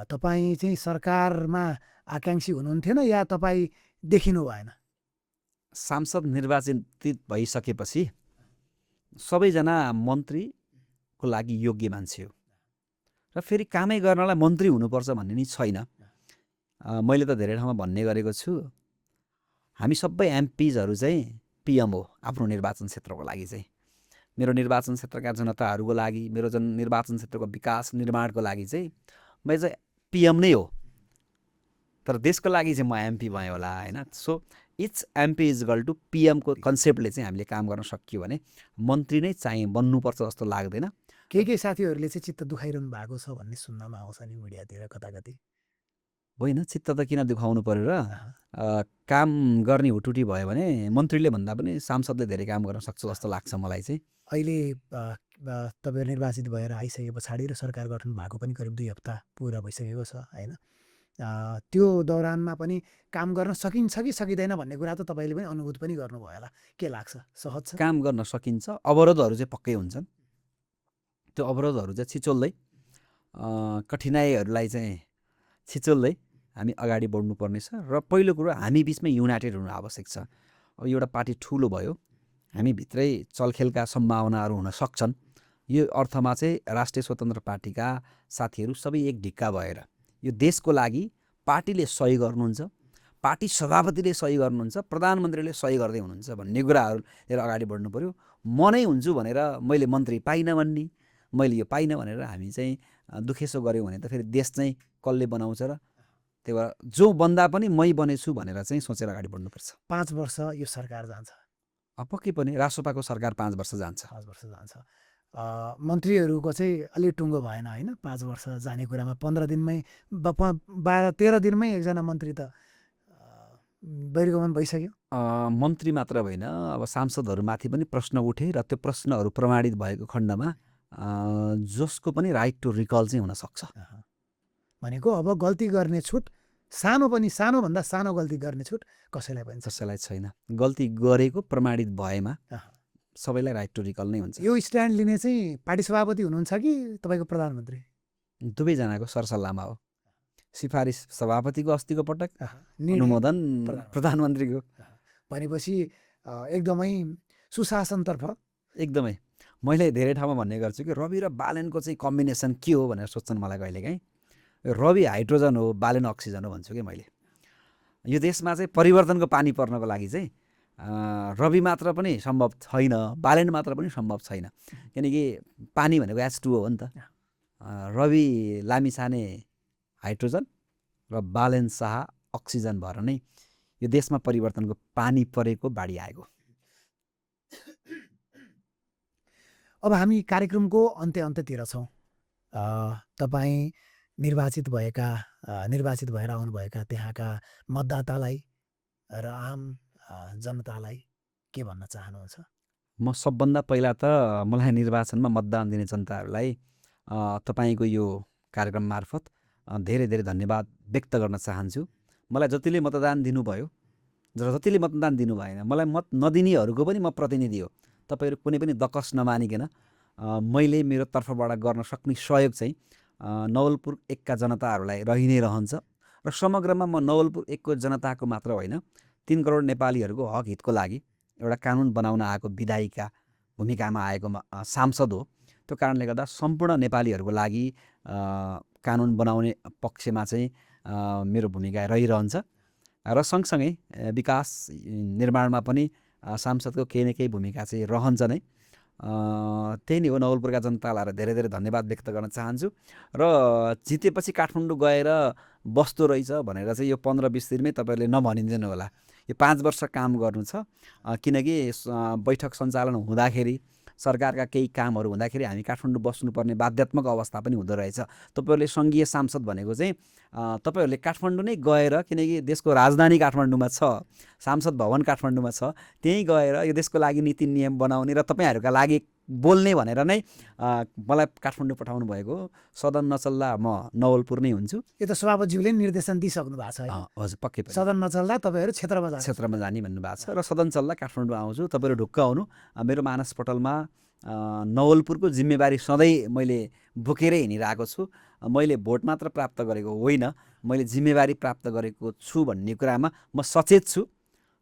तपाईँ चाहिँ सरकारमा आकाङ्क्षी हुनुहुन्थेन या तपाईँ देखिनु भएन? सांसद निर्वाचित भइसकेपछि सबैजना मन्त्रीको लागि योग्य मान्छे हो र फेरि कामै गर्नलाई मन्त्री हुनुपर्छ भन्ने नि छैन। मैले त धेरै ठाउँमा भन्ने गरेको छु, हामी सबै एमपिजहरू चाहिँ पिएम हो आफ्नो निर्वाचन क्षेत्रको लागि चाहिँ। मेरो निर्वाचन क्षेत्रका जनताहरूको लागि, मेरो निर्वाचन क्षेत्रको विकास निर्माणको लागि चाहिँ म चाहिँ पिएम नै हो। तर देशको लागि चाहिँ म एमपी भएँ होला होइन। So it's MP is equal to पिएमको कन्सेप्टले चाहिँ हामीले काम गर्न सकियो भने मन्त्री नै चाहिँ बन्नुपर्छ जस्तो लाग्दैन। केही साथीहरूले चाहिँ चित्त दुखाइरहनु भएको छ भन्ने सुन्नमा आउँछ नि मिडियातिर कताकति। होइन, चित्त त किन दुखाउनु पर्यो र? काम गर्ने हुटुटी भयो भने मन्त्रीले भन्दा पनि सांसदले धेरै काम गर्न सक्छ जस्तो लाग्छ मलाई चाहिँ। अहिले तपाईँ निर्वाचित भएर आइसके पछाडि र सरकार गठन भएको पनि करिब 2 हप्ता पुरा भइसकेको छ होइन। त्यो दौरानमा पनि काम गर्न सकिन्छ कि सकिँदैन भन्ने कुरा त तपाईँले पनि अनुभूत पनि गर्नुभयो होला। के लाग्छ, सहज छ? काम गर्न सकिन्छ, अवरोधहरू चाहिँ पक्कै हुन्छन्। त्यो अवरोधहरू चाहिँ छिचोल्दै कठिनाइहरूलाई चाहिँ छिचोल्दै हामी अगाडि बढ्नुपर्ने छ र पहिलो कुरो हामी बिचमै युनाइटेड हुनु आवश्यक छ। अब एउटा पार्टी ठुलो भयो, हामी भित्रै चलखेलका सम्भावनाहरू हुन सक्छन्। यो अर्थमा चाहिँ राष्ट्रिय स्वतन्त्र पार्टीका साथीहरू सबै एक ढिक्का भएर यो देशको लागि पार्टीले सही गर्नुहुन्छ, पार्टी सभापतिले सही गर्नुहुन्छ, प्रधानमन्त्रीले सही गर्दै हुनुहुन्छ भन्ने कुराहरू लिएर अगाडि बढ्नु पऱ्यो। म नै हुन्छु भनेर मैले मन्त्री पाइनँ भन्ने, मैले यो पाइनँ भनेर हामी चाहिँ दुखेसो गऱ्यौँ भने त फेरि देश चाहिँ कसले बनाउँछ र? त्यही भएर जो बन्दा पनि मै बनेछु भनेर चाहिँ सोचेर अगाडि बढ्नुपर्छ। 5 वर्ष यो सरकार जान्छ, पक्कै पनि रासोपाको सरकार 5 वर्ष जान्छ। 5 वर्ष जान्छ। मन्त्रीहरूको चाहिँ अलि टुङ्गो भएन होइन? 5 वर्ष जाने कुरामा 15 दिनमै 12-13 दिनमै एकजना मन्त्री त बहिर्गमन भइसक्यो। मन्त्री मात्र होइन, अब सांसदहरूमाथि पनि प्रश्न उठे र त्यो प्रश्नहरू प्रमाणित भएको खण्डमा जसको पनि राइट टु रिकल चाहिँ हुनसक्छ। भनेको अब गल्ती गर्ने छुट, सानोभन्दा सानो गल्ती गर्ने छुट कसैलाई पनि छैन। गल्ती गरेको प्रमाणित भएमा सबैलाई राइट टु रिकल नै हुन्छ। यो स्ट्यान्ड लिने चाहिँ पार्टी सभापति हुनुहुन्छ कि तपाईँको प्रधानमन्त्री? दुवैजनाको सरसल्लाहमा हो। सिफारिस सभापतिको अस्तिको पटक, अनुमोदन प्रधानमन्त्रीको। भनेपछि एकदमै सुशासनतर्फ एकदमै। मैले धेरै ठाउँमा भन्ने गर्छु कि रवि र बालेनको चाहिँ कम्बिनेसन के हो भनेर सोध्छन् मलाई कहिलेकाहीँ। रवि हाइड्रोजन हो, बालेन अक्सिजन हो भन्छु कि मैले। यो देशमा चाहिँ परिवर्तनको पानी पर्नको लागि चाहिँ रवि मात्र पनि सम्भव छैन, बालेन मात्र पनि सम्भव छैन। किनकि पानी भनेको H2O हो नि त। रवि लामिछाने हाइड्रोजन र बालेन शाह अक्सिजन भएर नै यो देशमा परिवर्तनको पानी परेको, बाढी आएको। अब हामी कार्यक्रमको अन्त्यतिर छौँ। तपाईँ निर्वाचित भएर आउनुभएका त्यहाँका मतदातालाई र आम जनतालाई के भन्न चाहनुहुन्छ? म सबभन्दा पहिला त मलाई निर्वाचनमा मतदान दिने जनताहरूलाई तपाईँको यो कार्यक्रम मार्फत धेरै धेरै धन्यवाद व्यक्त गर्न चाहन्छु। मलाई जतिले मतदान दिनुभयो र जतिले मतदान दिनु भएन, मलाई मत नदिनेहरूको पनि म प्रतिनिधि हो। तपाईँहरू कुनै पनि दकस नमानिकन मैले मेरो तर्फबाट गर्न सक्ने सहयोग चाहिँ नवलपुर 1 का जनताहरूलाई रहि नै रहन्छ र समग्रमा म नवलपुर 1 को जनताको मात्र होइन, 3 करोड नेपालीहरूको हक हितको लागि एउटा कानुन बनाउन आएको विधायिका भूमिकामा आएको सांसद हो। त्यो कारणले गर्दा सम्पूर्ण नेपालीहरूको लागि कानुन बनाउने पक्षमा चाहिँ मेरो भूमिका रहिरहन्छ र सँगसँगै विकास निर्माणमा पनि सांसदको केही न केही भूमिका चाहिँ रहन्छ नै। त्यही नै हो। नवलपुरका जनतालाई धेरै धेरै धन्यवाद व्यक्त गर्न चाहन्छु र जितेपछि काठमाडौँ गएर बस्दो रहेछ भनेर चाहिँ यो 15-20 दिनमै तपाईँहरूले नभनिदिनु होला। यो 5 वर्ष काम गर्नु छ। किनकि बैठक सञ्चालन हुँदाखेरि, सरकारका केही कामहरू हुँदाखेरि हामी काठमाडौँ बस्नुपर्ने बाध्यात्मक अवस्था पनि हुँदो रहेछ। तपाईँहरूले सङ्घीय सांसद भनेको चाहिँ तपाईँहरूले काठमाडौँ नै गएर, किनकि देशको राजधानी काठमाडौँमा छ, सांसद भवन काठमाडौँमा छ, त्यहीँ गएर यो देशको लागि नीति नियम बनाउने र तपाईँहरूका लागि बोल्ने भनेर नै मलाई काठमाडौँ पठाउनु भएको। सदन नचल्दा म नवलपुर नै हुन्छु। यो त सभापतिज्यूले निर्देशन दिइसक्नु भएको छ। हजुर, पक्कै पनि। सदन नचल्दा तपाईँहरू क्षेत्रमा जाने भन्नुभएको छ र सदन चल्दा काठमाडौँ आउँछु। तपाईँहरू ढुक्क आउनु। मेरो मानस पटलमा नवलपुरको जिम्मेवारी सधैँ मैले बोकेरै हिँडिरहेको छु। मैले भोट मात्र प्राप्त गरेको होइन, मैले जिम्मेवारी प्राप्त गरेको छु भन्ने कुरामा म सचेत छु।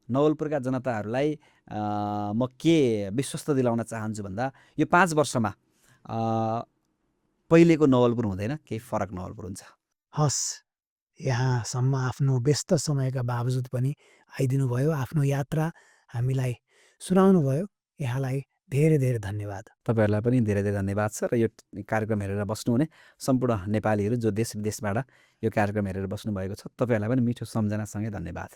नवलपुरका जनताहरूलाई म के विश्वस्त दिलाउन चाहन्छु भन्दा यो 5 वर्षमा पहिलेको नवलपुर हुँदैन, केही फरक नवलपुर हुन्छ। हस्, यहाँसम्म आफ्नो व्यस्त समयका बावजुद पनि आइदिनु भयो, आफ्नो यात्रा हामीलाई सुनाउनु भयो। यहाँलाई धेरै धेरै धन्यवाद। तपाईँहरूलाई पनि धेरै धेरै धन्यवाद छ र यो कार्यक्रम हेरेर बस्नुहुने सम्पूर्ण नेपालीहरू जो देश विदेशबाट यो कार्यक्रम हेरेर बस्नुभएको छ, तपाईँहरूलाई पनि मिठो सम्झनासँगै धन्यवाद।